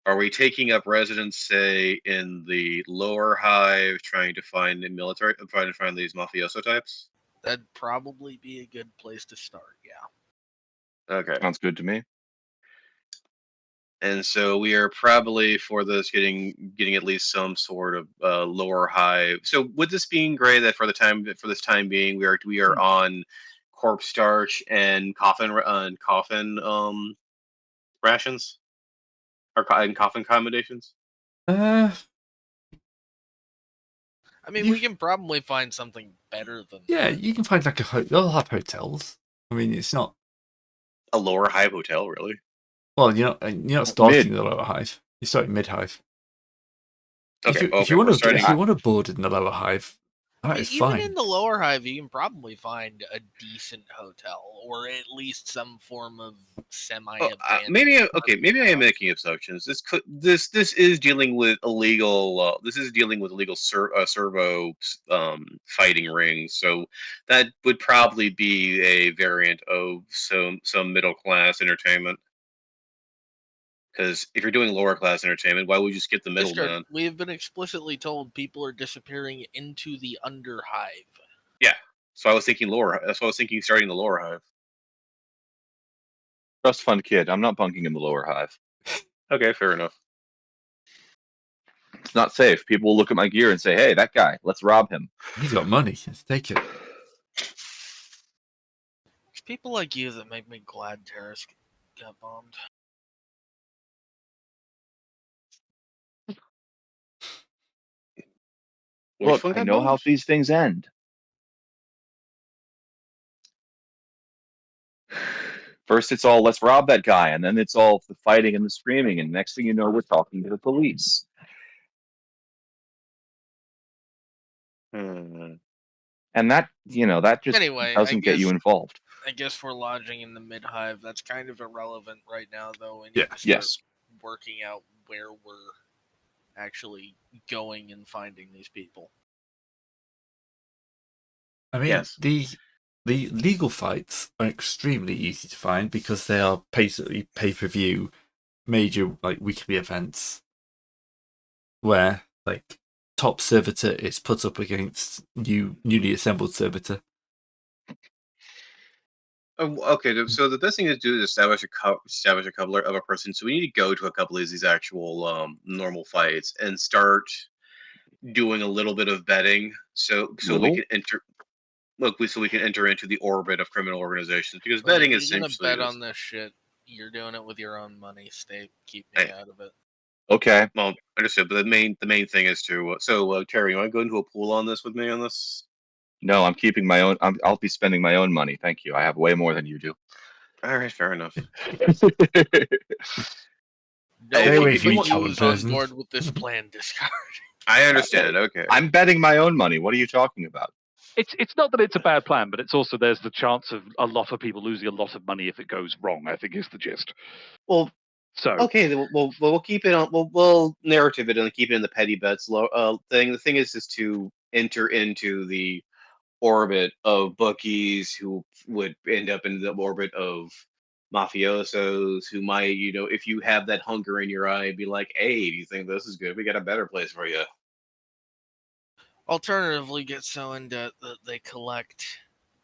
are we taking up residence, say, in the lower hive, trying to find these mafioso types? That'd probably be a good place to start, yeah. Okay. Sounds good to me. And so we are probably for this getting at least some sort of lower hive. So with this being Gray, that for this time being, we are on corpse starch and coffin rations or coffin accommodations. I mean, we can probably find something better than Yeah, that. you can find like they'll have hotels. I mean, it's not a lower hive hotel, really. Well, you're not starting the lower hive. You're starting mid hive. Okay, If you want to board in the lower hive, That is Even fine. in the lower hive, you can probably find a decent hotel, or at least some form of semi-abandoned. Maybe I am house. making assumptions. This is dealing with illegal. This is dealing with illegal servo fighting rings. So that would probably be a variant of some middle class entertainment. Because if you're doing lower class entertainment, why would you skip the middleman? We have been explicitly told people are disappearing into the underhive. Yeah. So I was thinking lower. That's why I was thinking starting the lower hive. Trust fund kid. I'm not bunking in the lower hive. Okay, fair enough. It's not safe. People will look at my gear and say, "Hey, that guy. Let's rob him." He's got money. Let's take it. It's people like you that make me glad Terrace got bombed. Look, I know how these things end. First, it's all let's rob that guy, and then it's all the fighting and the screaming, and next thing you know, we're talking to the police. And that, that just Anyway, doesn't get you involved. I guess we're lodging in the mid-hive. That's kind of irrelevant right now, though. We need Yeah. to start Yes. working out where we're actually going and finding these people. I mean, Yes. the legal fights are extremely easy to find because they are basically pay-per-view major weekly events where top Servitor is put up against newly assembled Servitor. Okay, so the best thing to do is establish a couple of a person. So we need to go to a couple of these actual normal fights and start doing a little bit of betting. So we can enter. So we can enter into the orbit of criminal organizations because betting is If you're essentially gonna bet on this shit, you're doing it with your own money. Keep me out of it. Okay. Well, understood. But the main thing is to. Terry, you want to go into a pool on this with me on this? No, I'm keeping my own. I'll be spending my own money. Thank you. I have way more than you do. All right, fair enough. Stay away Nobody from but each you other, is on person. board with this plan, Discard. I understand. Okay. I'm betting my own money. What are you talking about? It's not that it's a bad plan, but it's also there's the chance of a lot of people losing a lot of money if it goes wrong, I think is the gist. Well, So okay, then we'll keep it on. We'll narrative it and keep it in the petty bets thing. The thing is to enter into the orbit of bookies who would end up in the orbit of mafiosos who might, if you have that hunger in your eye, be like, "Hey, do you think this is good? We got a better place for you." Alternatively, get so in debt that they collect,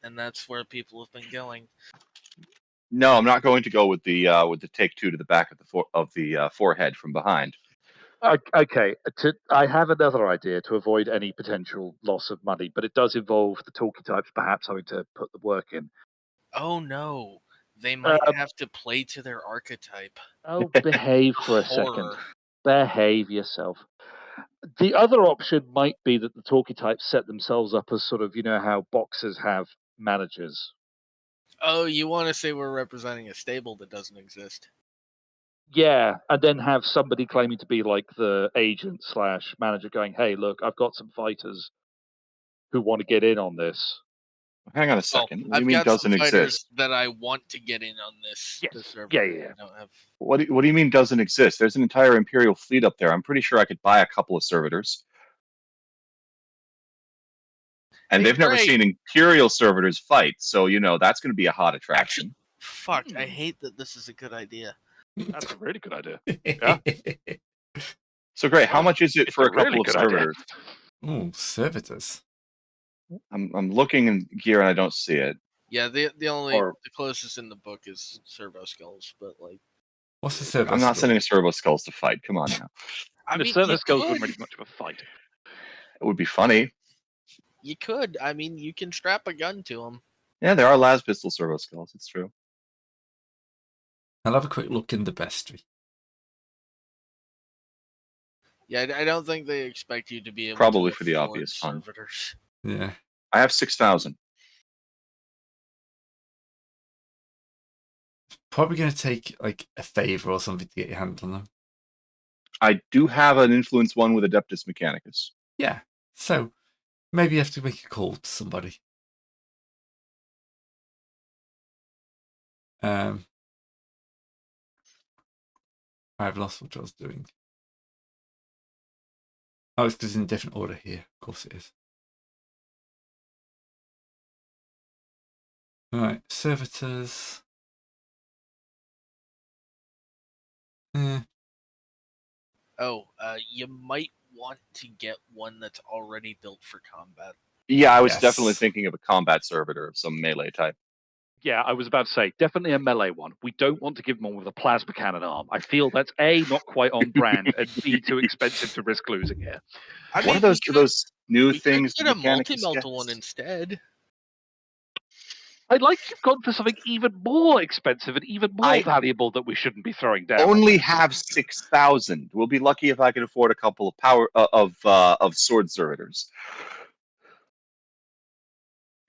and that's where people have been going. No, I'm not going to go with the take two to the back of the forehead from behind. okay, I have another idea to avoid any potential loss of money, but it does involve the talkie types perhaps having to put the work in. Oh no, they might have to play to their archetype. Oh, behave for a second. Horror. Behave yourself. The other option might be that the talkie types set themselves up as sort of, how boxers have managers. Oh, you want to say we're representing a stable that doesn't exist? Yeah, and then have somebody claiming to be like the agent / manager going, "Hey, look, I've got some fighters who want to get in on this." Hang on a second. What do you I've mean got doesn't some fighters exist? that I want to get in on this. Yes. This server. Yeah. I don't have... What do you mean doesn't exist? There's an entire Imperial fleet up there. I'm pretty sure I could buy a couple of servitors. And they've never seen Imperial servitors fight, so that's going to be a hot attraction. Fuck, I hate that this is a good idea. That's a really good idea. Yeah. So great. How much is it It's for a a really couple of good idea. servitors? Ooh, Servitors. I'm looking in gear and I don't see it. Yeah, the closest in the book is servo skulls, but What's the Servitor? I'm not sending a servo skulls to fight. Come on now. I The mean, server you skills could. wouldn't really much of a fight. It would be funny. You could. I mean, you can strap a gun to them. Yeah, there are las pistol servo skulls. It's true. I'll have a quick look in the bestiary. Yeah, I don't think they expect you to be able Probably to for the afford obvious fun. servitors. Yeah. I have 6,000. Probably going to take a favor or something to get your hand on them. I do have an influence one with Adeptus Mechanicus. Yeah. So Maybe you have to make a call to somebody. I've lost what I was doing. Oh, it's because it's in a different order here. Of course it is. Alright, servitors. You might want to get one that's already built for combat. Yeah, I was Yes. definitely thinking of a combat servitor of some melee type. Yeah, I was about to say, definitely a melee one. We don't want to give them one with a plasma cannon arm. I feel that's A, not quite on brand, and B, too expensive to risk losing here. I What mean, are those new we could things? get a Mechanicus multi-melt gets? one instead. I'd like you've gone for something even more expensive and even more I- valuable that we shouldn't be throwing down. Only have 6,000. We'll be lucky if I can afford a couple of of sword servitors.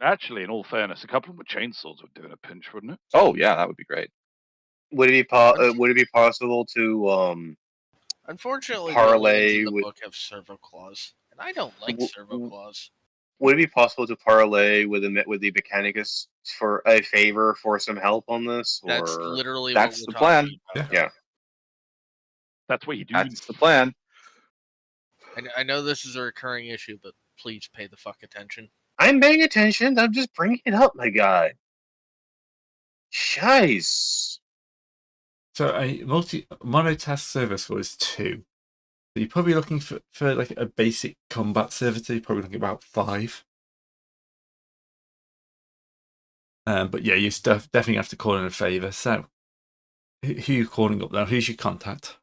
Actually, in all fairness, a couple of them with chainsaws would do in a pinch, wouldn't it? Oh yeah, that would be great. Would it be possible to Unfortunately, Parlay the ones in the with- book have servo claws, and I don't like W- servo claws. would it be possible to parlay with the Mechanicus for a favor for some help on this? That's Or literally That's what the we're plan. talking about. Yeah. That's what you do. That's the plan. I know this is a recurring issue, but please pay the fuck attention. I'm paying attention. I'm just bringing it up, my guy. Jeez. So a monotask service was 2. So you're probably looking for like a basic combat servitor. You're probably looking at about 5. But yeah, you definitely have to call in a favour. So who are you calling up now? Who's your contact?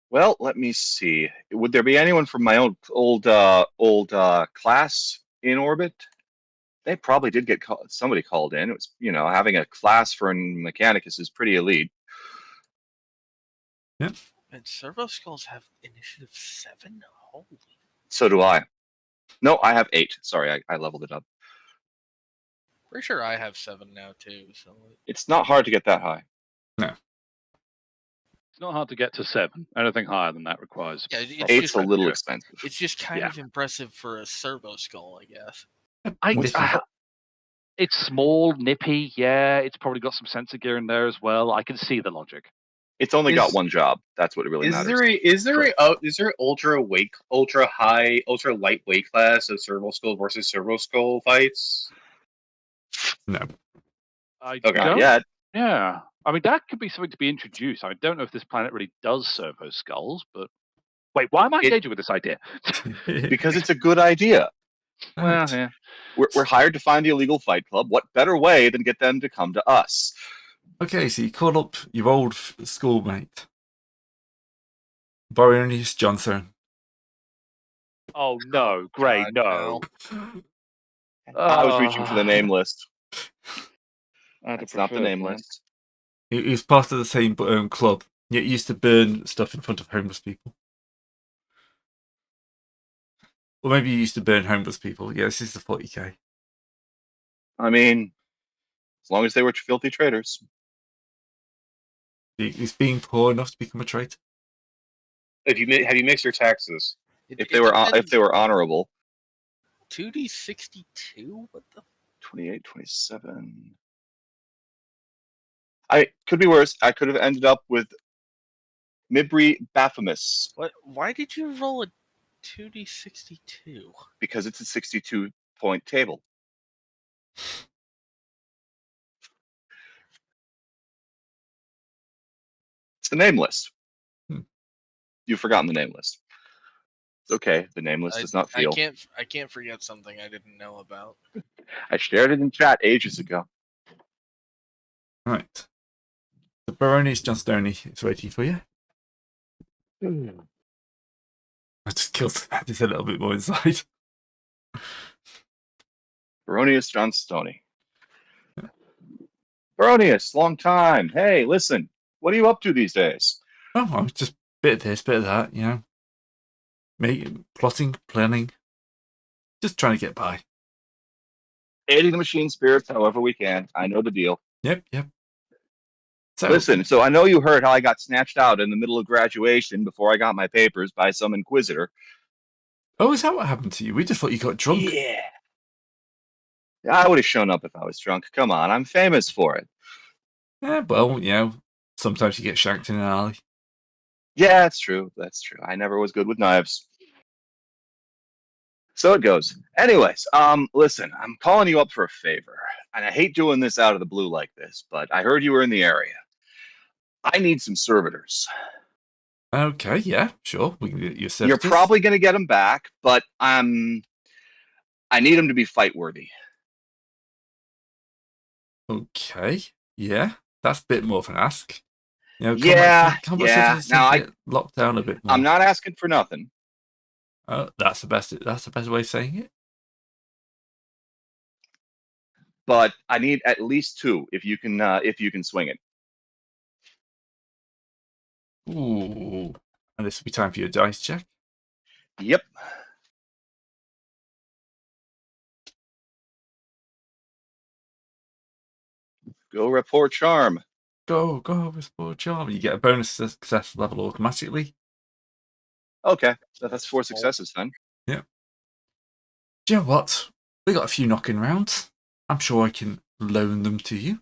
Well, let me see. Would there be anyone from my old class in orbit? They probably did get somebody called in. It was, having a class for a Mechanicus is pretty elite. And servo skulls have initiative 7? Holy. So do I. No, I have 8. Sorry, I leveled it up. Pretty sure I have 7 now too. So It's not hard to get that high. It's not hard to get to 7. Anything higher than that requires. yeah, it's 8's just a little expensive. it's just kind Yeah. of impressive for a servo skull, I guess. It's small, nippy. Yeah, it's probably got some sensor gear in there as well. I can see the logic. It's only got Is- one job. That's what it really Is matters. there an ultra lightweight class of servo skull versus servo skull fights? No. I Okay. don't. Yeah, Yeah. I mean, that could be something to be introduced. I don't know if this planet really does servo skulls, but wait, why am I engaging with this idea? because it's a good idea. Well, yeah. We're hired to find the illegal fight club. What better way than get them to come to us? Okay, so you call up your old schoolmate, Baronius Johnson. Oh no, great, God, no. I was reaching for the Oh. name list. I'd It's not the prefer name that. list. He was part of the same club, yet he used to burn stuff in front of homeless people. Or maybe he used to burn homeless people. Yeah, this is the 40K. I mean, as long as they were filthy traitors. He's being poor enough to become a traitor. Have you mixed your taxes? If they were honorable. 2d62? What the? 28, 27. I could be worse. I could have ended up with Mibri Baphomus What? Why did you roll a 2d62? because it's a 62-point table. It's the name list. You've forgotten the name list. It's okay. The name list does not feel. I can't forget something I didn't know about. I shared it in chat ages ago. Right. The Baronius Johnstone is waiting for you. I just killed that. There's a little bit more inside. Baronius John Stoney. Baronius, long time. Hey, listen. What are you up to these days? Oh, I was just bit of this, bit of that, plotting, planning. Just trying to get by. Aiding the machine spirits however we can. I know the deal. Yep. So, Listen, so I know you heard how I got snatched out in the middle of graduation before I got my papers by some Inquisitor. oh, is that what happened to you? We just thought you got drunk. Yeah. I would have shown up if I was drunk. Come on, I'm famous for it. Yeah, well, sometimes you get shanked in an alley. Yeah, that's true. That's true. I never was good with knives. So it goes. Anyways, listen, I'm calling you up for a favor. And I hate doing this out of the blue like this, but I heard you were in the area. I need some servitors. Okay, yeah, sure. We can get your servitors. You're probably going to get them back, but I need them to be fight worthy. Okay, yeah. That's a bit more of an ask. Yeah. Servitors Now get locked down a bit more. I'm not asking for nothing. That's the best way of saying it. But I need at least 2 if you can swing it. Ooh. And this will be time for your dice check. Yep. Go report charm. Go, restore charm. You get a bonus success level automatically. Okay, so that's 4 successes then. Yeah. Do you know what? We got a few knocking rounds. I'm sure I can loan them to you.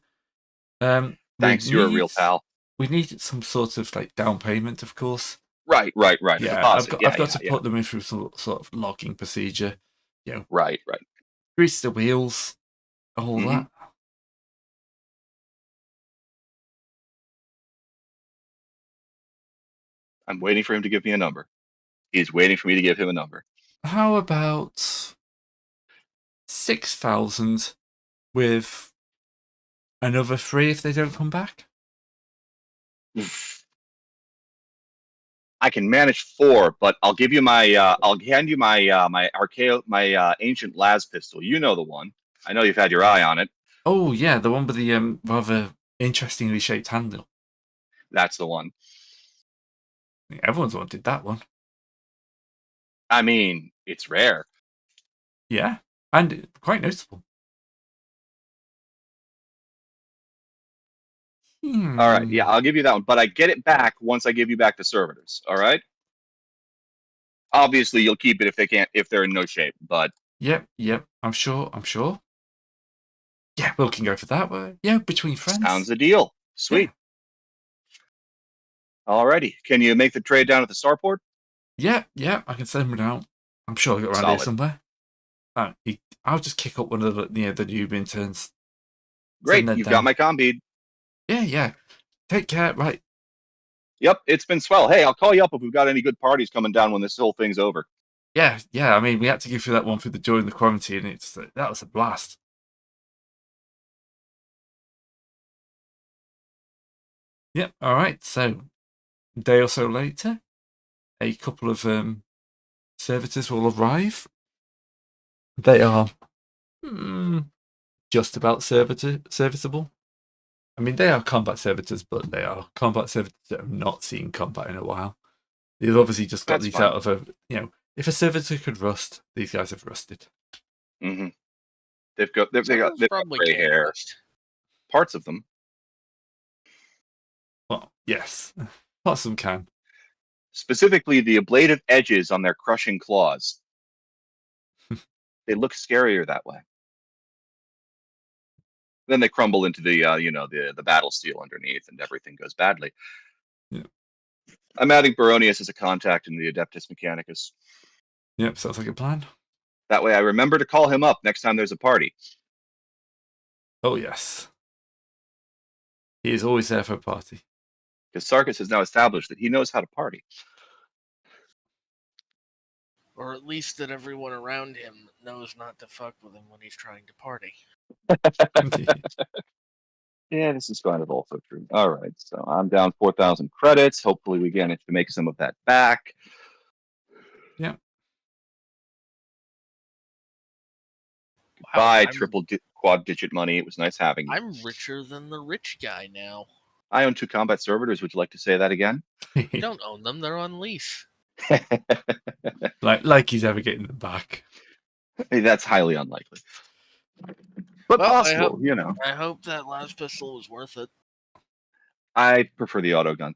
Thanks, you're a real pal. We need some sort of down payment, of course. Right. Yeah, I've got to put them in through some sort of logging procedure. Right. Grease the wheels, all that. I'm waiting for him to give me a number. He's waiting for me to give him a number. How about 6,000 with another 3 if they don't come back? I can manage 4, but I'll give you my. I'll hand you my my ancient las pistol. You know the one. I know you've had your eye on it. Oh yeah, the one with the rather interestingly shaped handle. That's the one. Everyone's wanted that one. I mean, it's rare. Yeah, and quite noticeable. All right, yeah, I'll give you that one, but I get it back once I give you back the servitors. All right. Obviously, you'll keep it if they're in no shape. But yep, I'm sure. Yeah, we can go for that. Yeah, between friends. Sounds a deal. Sweet. Yeah. Alrighty, can you make the trade down at the starport? Yeah, I can send them down. I'm sure I'll get around here somewhere. I'll just kick up one of the noob interns. Great, you've got my comm bead. Yeah. Take care. Right. Yep, it's been swell. Hey, I'll call you up if we've got any good parties coming down when this whole thing's over. Yeah. I mean, we had to go through that one during the quarantine. That was a blast. Yep. All right. So, a day or so later, a couple of servitors will arrive. They are just about serviceable. I mean, they are combat servitors, but they are combat servitors that have not seen combat in a while. They've obviously just got these out of if a servitor could rust, these guys have rusted. Mm-hmm. They've got gray hair. Rust. Parts of them. Well, yes, parts of them can. Specifically, the ablative edges on their crushing claws. They look scarier that way. Then they crumble into the the battle steel underneath, and everything goes badly. Yeah. I'm adding Baronius as a contact in the Adeptus Mechanicus. Yep, sounds like a plan. That way I remember to call him up next time there's a party. Oh, yes. He is always there for a party. Because Sarkis has now established that he knows how to party. Or at least that everyone around him knows not to fuck with him when he's trying to party. Yeah, this is kind of also true. All right, so I'm down 4,000 credits. Hopefully we manage to make some of that back. Yeah. Goodbye, quad digit money. It was nice having you. I'm richer than the rich guy now. I own 2 combat servitors. Would you like to say that again? You don't own them. They're on lease. like he's ever getting them back. That's highly unlikely. But possible, I hope that last pistol was worth it. I prefer the auto gun.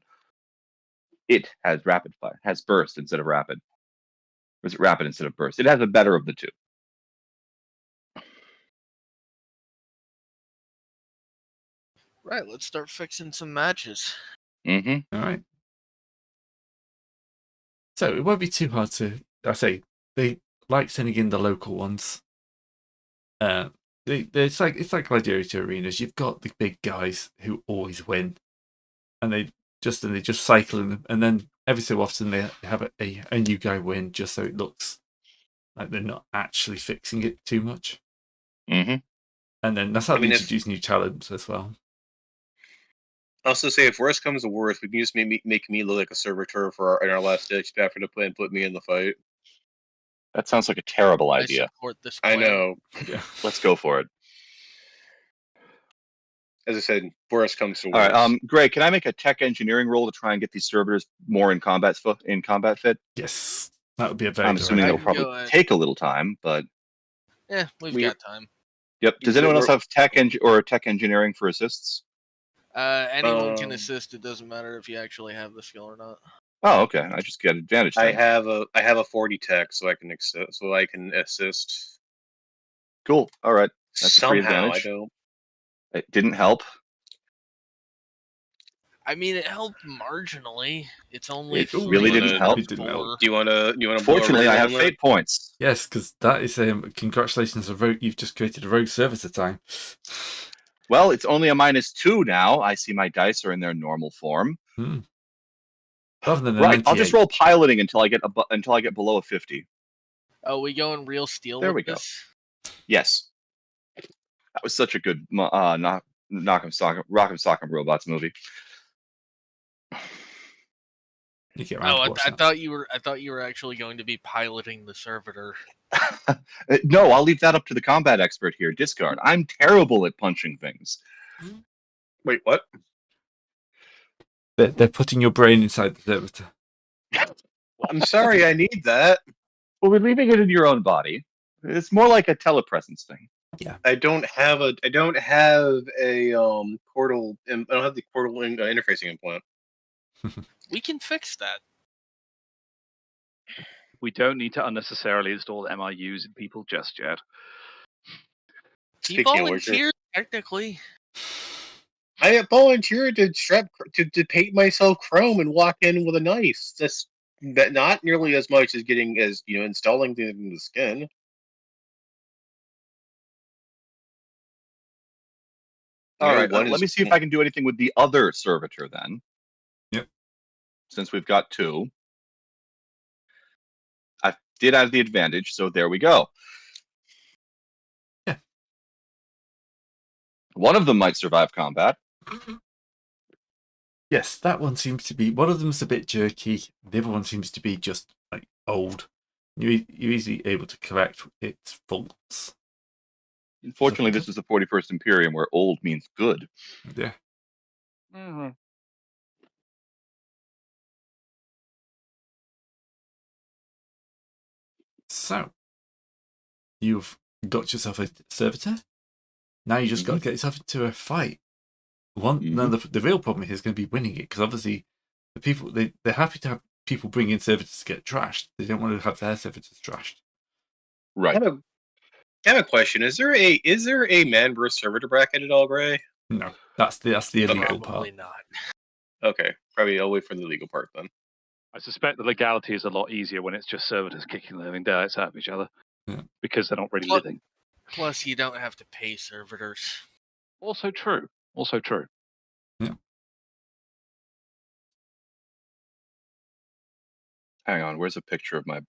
It has rapid fire, has burst instead of rapid. Or is it rapid instead of burst? It has the better of the two. Right, let's start fixing some matches. Mm-hmm. All right. So it won't be too hard to. I say they like sending in the local ones. It's like gladiator arenas. You've got the big guys who always win, and they just cycle in them, and then every so often they have a new guy win, just so it looks like they're not actually fixing it too much. Mm-hmm. And then that's how I mean, they if- introduce new talents as well. I also say, if worst comes to worst, we can just make me look like a servitor in our last ditch after the plan, put me in the fight. That sounds like a terrible I idea. support this I plan. know. Yeah. Let's go for it. As I said, worst comes to All worst. right, Greg, can I make a tech engineering roll to try and get these servitors more in combat fit? Yes, that would be a very I'm good assuming I idea. it'll can go probably ahead. take a little time, but Yeah, we've We- got time. yep. Does So anyone else we're- have tech engineering for assists? Anyone can Um, assist. It doesn't matter if you actually have the skill or not. Oh, okay. I just get advantage. I Then. have a 40 tech, so I can assist. Cool. All right. That's a free Somehow, I advantage. don't. It didn't help. I mean, it helped marginally. It's only It really didn't help. It didn't help. 4. Do you wanna? Fortunately, I have fate points. Yes, because that is congratulations, you've just created a rogue servitor time. Well, it's only a -2 now. I see my dice are in their normal form. Rather than a Right. I'll just 98. roll piloting until I get below a 50. Oh, we going real steel There with we go. this? Yes. That was such a good knock 'em sock rock 'em sock 'em robots movie. You get around Oh, to watch I that. thought you were actually going to be piloting the servitor. No, I'll leave that up to the combat expert here. Discard. I'm terrible at punching things. Wait, what? They're putting your brain inside the servitor. I'm sorry, I need that. Well, we're leaving it in your own body. It's more like a telepresence thing. I don't have a portal. I don't have the portal interfacing implant. We can fix that. We don't need to unnecessarily install MIUs in people just yet. He Speaking of which, volunteered, technically. I volunteered to paint myself chrome and walk in with a knife. That's not nearly as much as installing things in the skin. All right, One let is me see if I can do anything with the other servitor then. Yep. Since we've got 2. I did have the advantage, so there we go. Yeah. One of them might survive combat. Yes, that one seems to be. One of them's a bit jerky. The other one seems to be just like old. You're easily able to correct its faults. Unfortunately, this is the 41st Imperium, where old means good. Yeah. Mm-hmm. So you've got yourself a servitor. Now you just got to get yourself into a fight. Now the real problem here is going to be winning it, because obviously the people they're happy to have people bring in servitors to get trashed. They don't want to have their servitors trashed. Right. I have a question. Is there a man versus servitor bracket at all, Gray? No, that's the illegal Probably part. not. Okay, probably I'll wait for the legal part then. I suspect the legality is a lot easier when it's just servitors kicking the living daylights out of each other. Yeah. Because they're not really Plus- living. Plus, you don't have to pay servitors. Also true. Also true. Hang on, where's a picture of my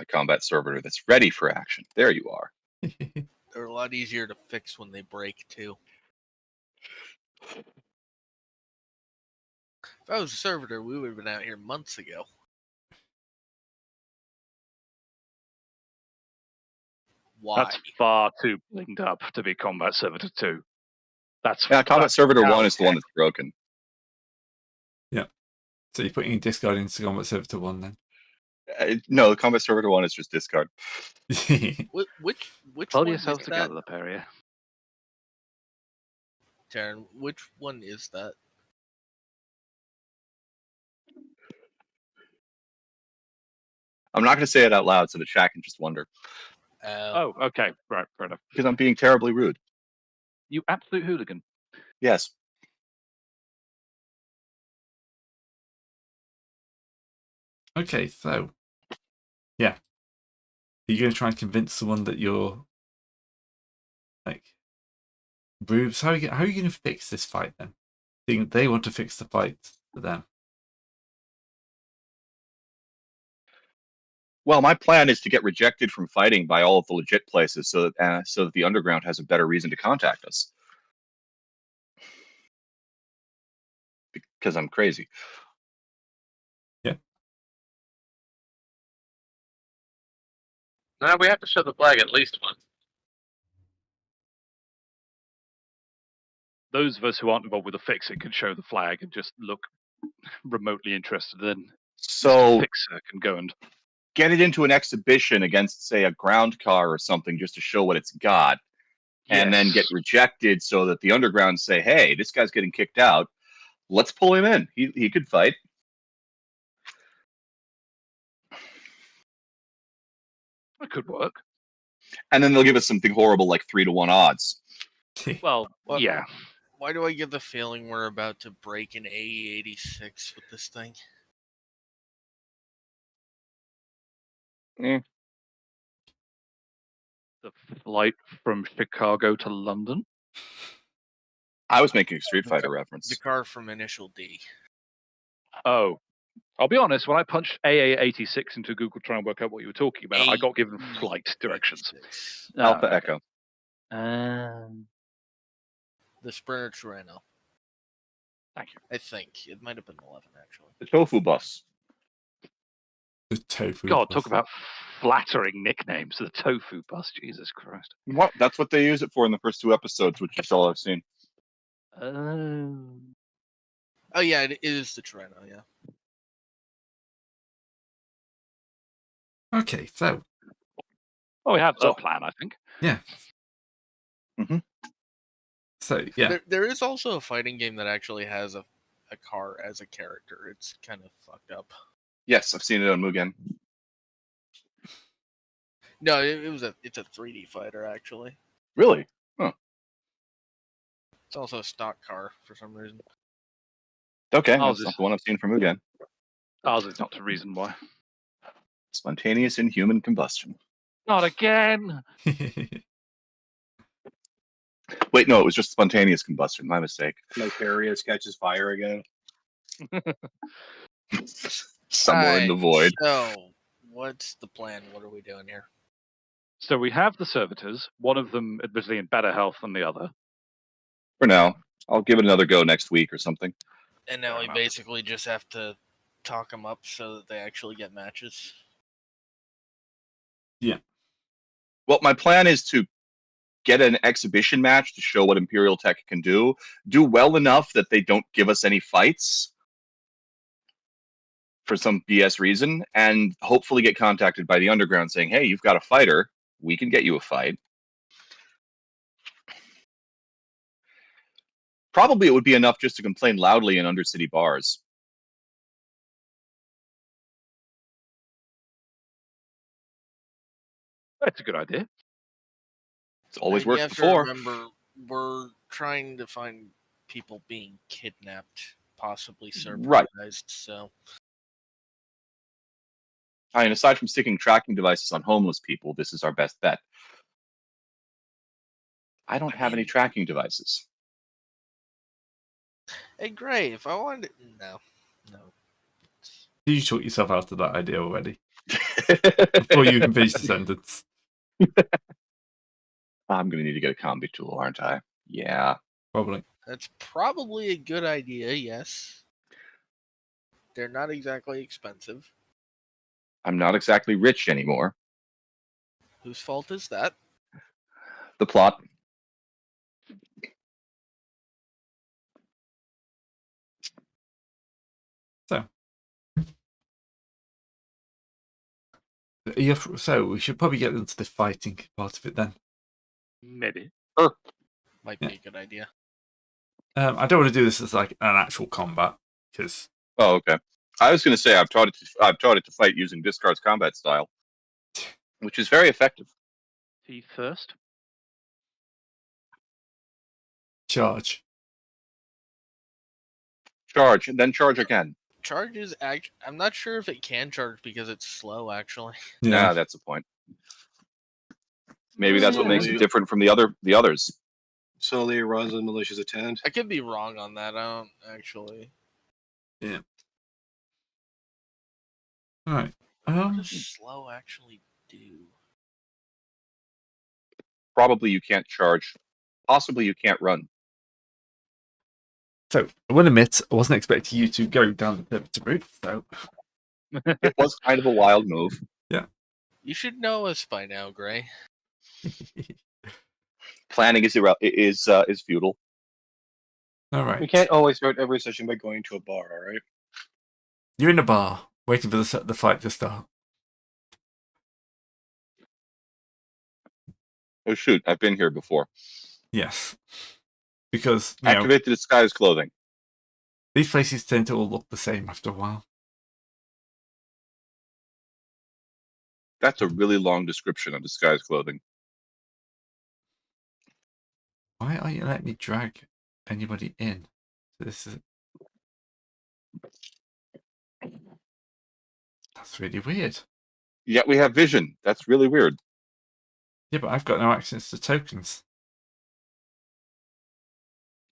combat servitor that's ready for action? There you are. They're a lot easier to fix when they break, too. If I was a servitor, we would have been out here months ago. Why? That's far too blinged up to be combat servitor 2. That's Combat servitor now 1 is the one that's broken. So you're putting discard into combat servitor 1 then? No, the combat servitor 1 is just discard. Which Pull one yourselves is that, together, Leperia. Taryn? Which one is that? I'm not going to say it out loud so the chat can just wonder. Oh, okay. Right, fair enough. Because I'm being terribly rude. You absolute hooligan. Yes. Okay, so yeah, are you going to try and convince someone that you're like Rubes? How are you going to fix this fight then? Seeing they want to fix the fight for them. Well, my plan is to get rejected from fighting by all of the legit places, so that the underground has a better reason to contact us. Because I'm crazy. Yeah. No, we have to show the flag at least once. Those of us who aren't involved with the fixing can show the flag and just look remotely interested. Then So fixer can go and get it into an exhibition against, say, a ground car or something, just to show what it's got, and then get rejected, so that the underground say, "Hey, this guy's getting kicked out. Let's pull him in. He could fight." That could work. And then they'll give us something horrible like 3-1 odds. Well, What? yeah. Why do I get the feeling we're about to break an AE-86 with this thing? The flight from Chicago to London. I was making a Street Fighter reference. The car from Initial D. Oh, I'll be honest. When I punched AA86 into Google to try and work out what you were talking about, I got given flight directions. Alpha okay. Echo. The Sprinter Torino. Thank you. I think. It might have been 11, actually. The Tofu Bus. The tofu. God, bus. talk about flattering nicknames. The tofu bus. Jesus Christ. What? That's what they use it for in the first 2 episodes, which is all I've seen. Oh, yeah, it is the Torino, yeah. Okay, so Oh, we have a plan, I think. yeah. Mm-hmm. So yeah, There is also a fighting game that actually has a car as a character. It's kind of fucked up. Yes, I've seen it on Mugen. No, it's a 3D fighter, actually. Really? Huh. It's also a stock car for some reason. Okay, Ours that's not is- the one I've seen from Mugen. Ours is not the reason why. Spontaneous inhuman combustion. Not again. Wait, no, it was just spontaneous combustion. My mistake. Nefarious catches fire again. Somewhere in the void. So, what's the plan? What are we doing here? So we have the servitors, one of them admittedly in better health than the other. For now. I'll give it another go next week or something. And now Fair we enough. basically just have to talk them up so that they actually get matches. Well, my plan is to get an exhibition match to show what Imperial Tech can do well enough that they don't give us any fights for some BS reason, and hopefully get contacted by the underground saying, "Hey, you've got a fighter. We can get you a fight." Probably it would be enough just to complain loudly in undercity bars. That's a good idea. It's always You worked have before. to remember, we're trying to find people being kidnapped, possibly Right. surprised. So I mean, aside from sticking tracking devices on homeless people, this is our best bet. I don't have any tracking devices. hey, Gray, if I wanted, no. you talked yourself out of that idea already before you even finish the sentence. I'm going to need to get a combi tool, aren't I? Yeah. Probably. That's probably a good idea. Yes, they're not exactly expensive. I'm not exactly rich anymore. Whose fault is that? The plot. So we should probably get into the fighting part of it then. Maybe. Might be a good idea. I don't want to do this as like an actual combat because Oh, okay. I was going to say I've taught it to fight using discards combat style, which is very effective. Teeth first. Charge. Charge and then charge again. Charge is I'm not sure if it can charge because it's slow. Actually, Yeah, that's the point. Maybe that's what makes it different from the others. Slowly runs a malicious intent. I could be wrong on that. I don't actually. Yeah. All right. What does slow actually do? Probably you can't charge. Possibly you can't run. So I will admit, I wasn't expecting you to go down the Servitor route. So It was kind of a wild move. You should know us by now, Gray. Planning is futile. all right. We can't always start every session by going to a bar, all right? You're in a bar, waiting for the fight to start. Oh shoot! I've been here before. Yes, because you know, Activate the disguise clothing. these places tend to all look the same after a while. That's a really long description of disguise clothing. Why aren't you letting me drag anybody in? This is that's really weird. Yet we have vision. That's really weird. Yeah, but I've got no access to tokens.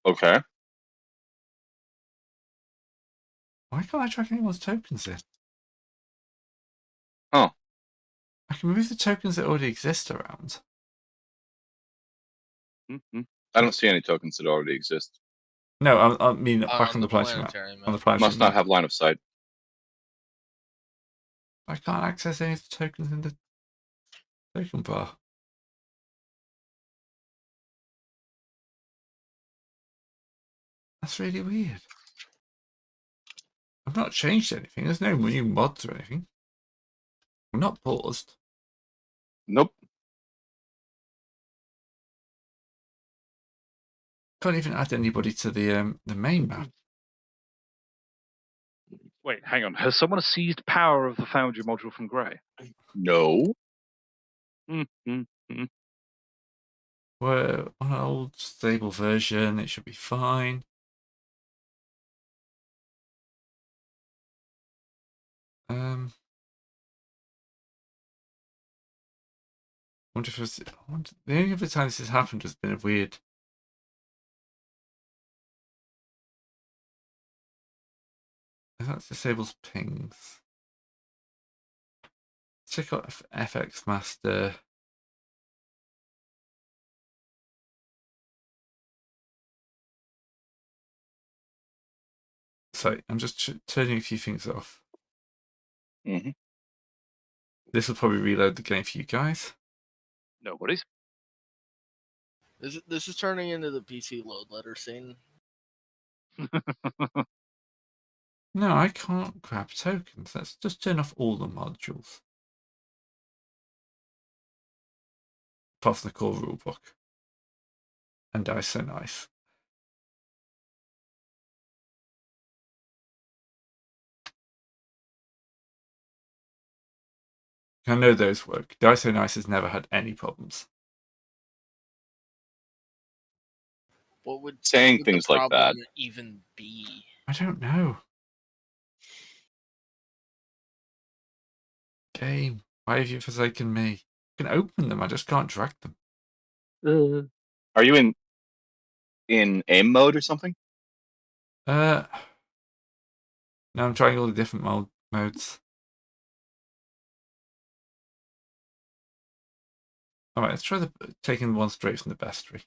Okay. Why can't I drag anyone's tokens in? Oh. I can move the tokens that already exist around. Mm-hmm. I don't see any tokens that already exist. No, I mean back on the planetary map. planetary On the planetary Must not map. have line of sight. I can't access any of the tokens in the token bar. That's really weird. I've not changed anything. There's no new mods or anything. I'm not paused. Nope. Can't even add anybody to the main map. Wait, hang on. Has someone seized power of the Foundry module from Grey? No. Mm-hmm. We're on an old stable version. It should be fine. Wonder if it's, the only other time this has happened has been a weird. That disables pings. Check out FX Master. Sorry, I'm just turning a few things off. Mm-hmm. This will probably reload the game for you guys. No worries. This is turning into the PC load letter scene. No, I can't grab tokens. Let's just turn off all the modules. Apart from the core rulebook. And Dice So Nice. I know those work. Dice So Nice has never had any problems. What would Saying the things like that. problem even be? I don't know. Game, why have you forsaken me? I can open them, I just can't drag them. Are you in aim mode or something? No, I'm trying all the different modes. Alright, let's try taking one straight from the bestiary.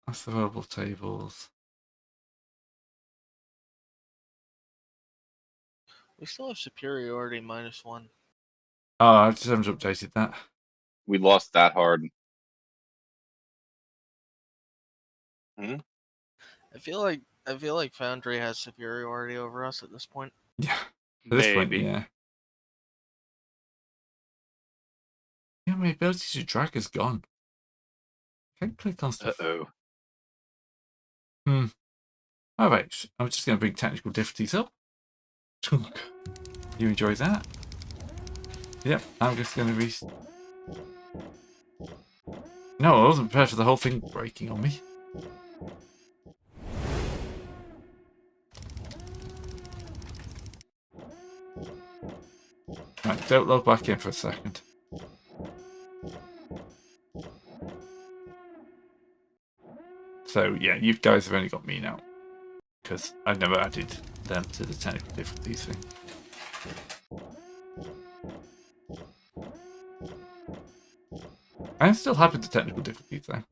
That's the available tables. We still have superiority -1. Oh, I just haven't updated that. We lost that hard. I feel like Foundry has superiority over us at this point. Yeah. At this point, Maybe. yeah. Yeah, my ability to drag is gone. Can't click on stuff. Uh-oh. Alright, I'm just going to bring technical difficulties up. You enjoy that? Yep, I'm just going to No, I wasn't prepared for the whole thing breaking on me. Right, don't log back in for a second. So yeah, you guys have only got me now, because I've never added them to the technical difficulties thing. I'm still happy with the technical difficulties though.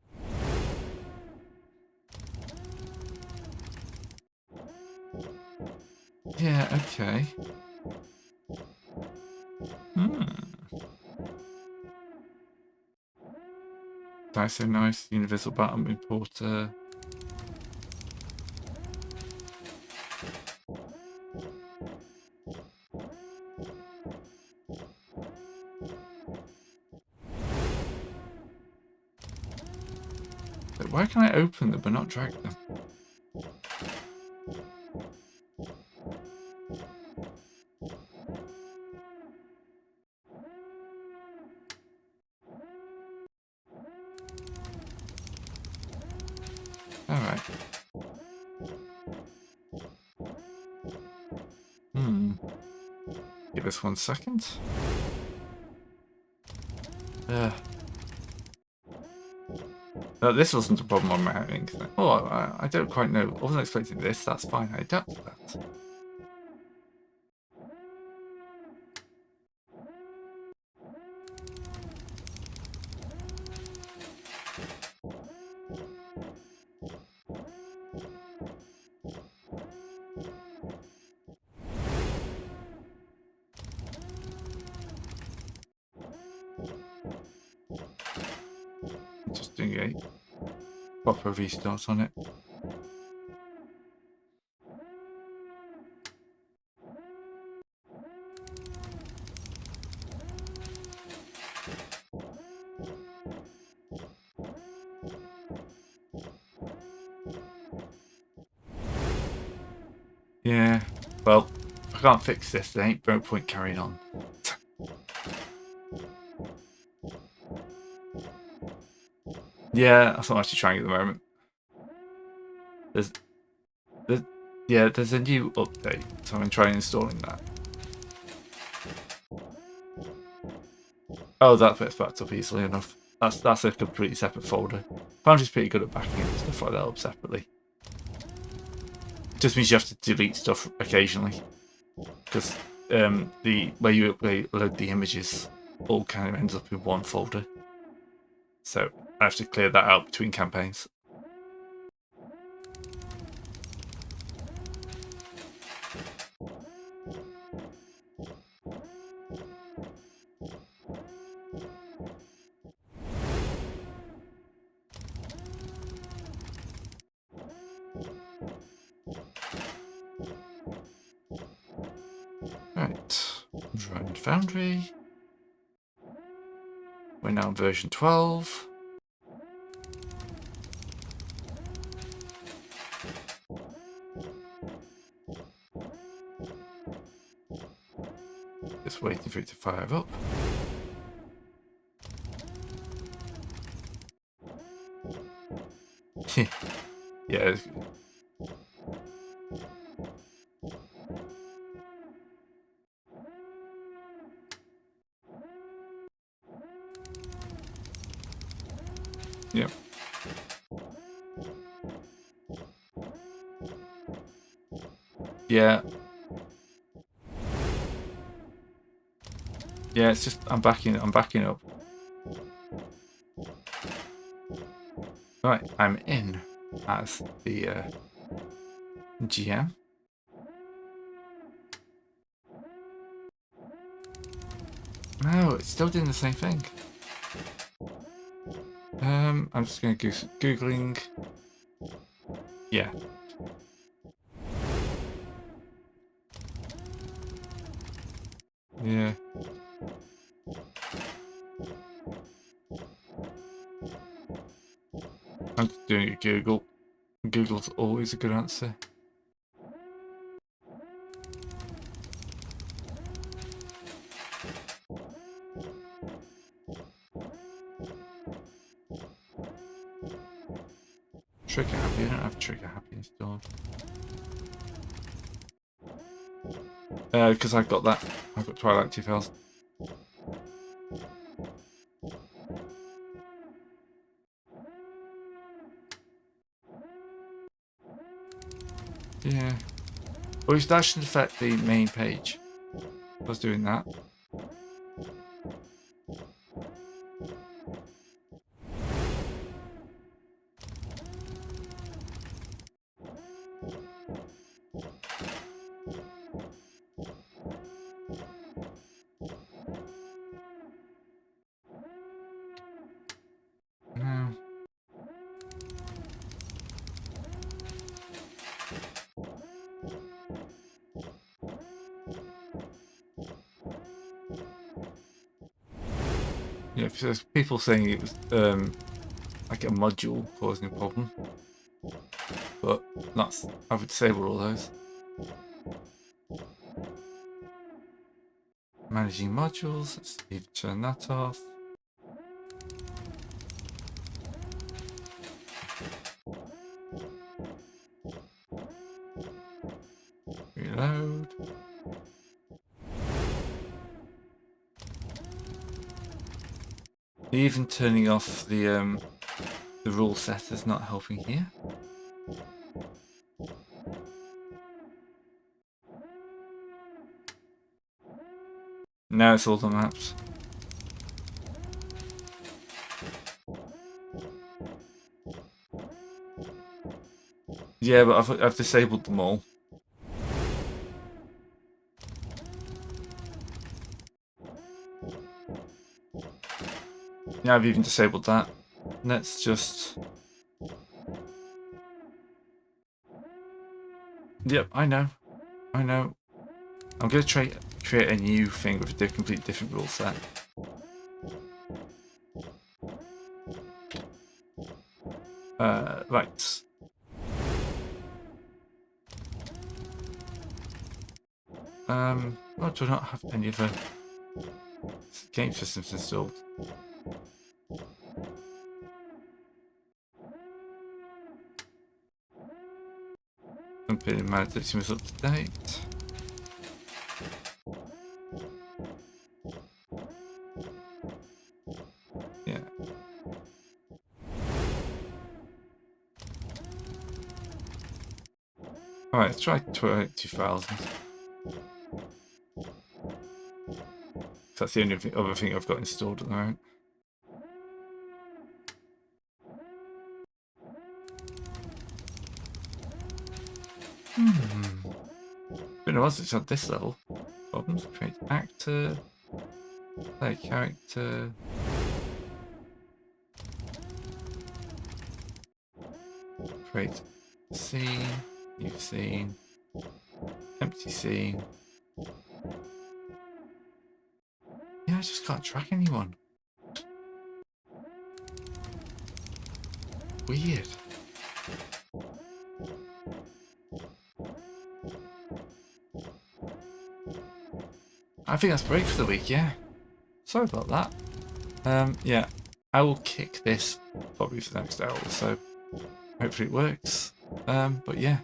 Yeah, okay. That's so nice. Universal Battle Importer. But why can I open them but not drag them? Alright. Give us 1 second. No, this wasn't a problem I'm having. Oh, I don't quite know. I wasn't expecting this. That's fine. I adapted that. Just doing a proper restart on it. Yeah, well, if I can't fix this, there ain't no point carrying on. Yeah, that's what I'm actually trying at the moment. There's a new update, so I'm trying installing that. Oh, that bit's backed up easily enough. That's a completely separate folder. Foundry's pretty good at backing stuff like that up separately. It just means you have to delete stuff occasionally, because where you load the images all kind of ends up in one folder. So I have to clear that out between campaigns. Right, run Foundry. We're now on version 12. Just waiting for it to fire up. Yeah. Yep. Yeah. Yeah, it's just I'm backing up. Right, I'm in as the GM. No, it's still doing the same thing. I'm just going to Googling. Yeah. Yeah. I'm just doing a Google. Google's always a good answer. Trigger happy. I don't have trigger happy installed. Because I've got that. I've got Twilight 2000. Yeah. Well, that should affect the main page. I was doing that. No. Yeah, because there's people saying it was like a module causing a problem, but that's I've disabled all those. Managing modules. Let's see if we turn that off. Reload. Even turning off the rule set is not helping here. Now it's all the maps. Yeah, but I've disabled them all. Yeah, I've even disabled that. Let's just... Yep, I know. I know. I'm going to create a new thing with a completely different rule set. Right. Well, do I not have any other game systems installed? Imperium Maledictum is up to date. Yeah. Alright, let's try 2000. That's the only other thing I've got installed at the moment. Been a while since at this level. Problems. Create actor. Play character. Create scene. New scene. Empty scene. Yeah, I just can't track anyone. Weird. I think that's break for the week, yeah. Sorry about that. Yeah, I will kick this probably for the next hour or so. Hopefully it works. But yeah,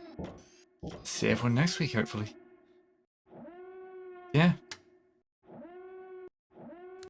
see everyone next week, hopefully. Yeah.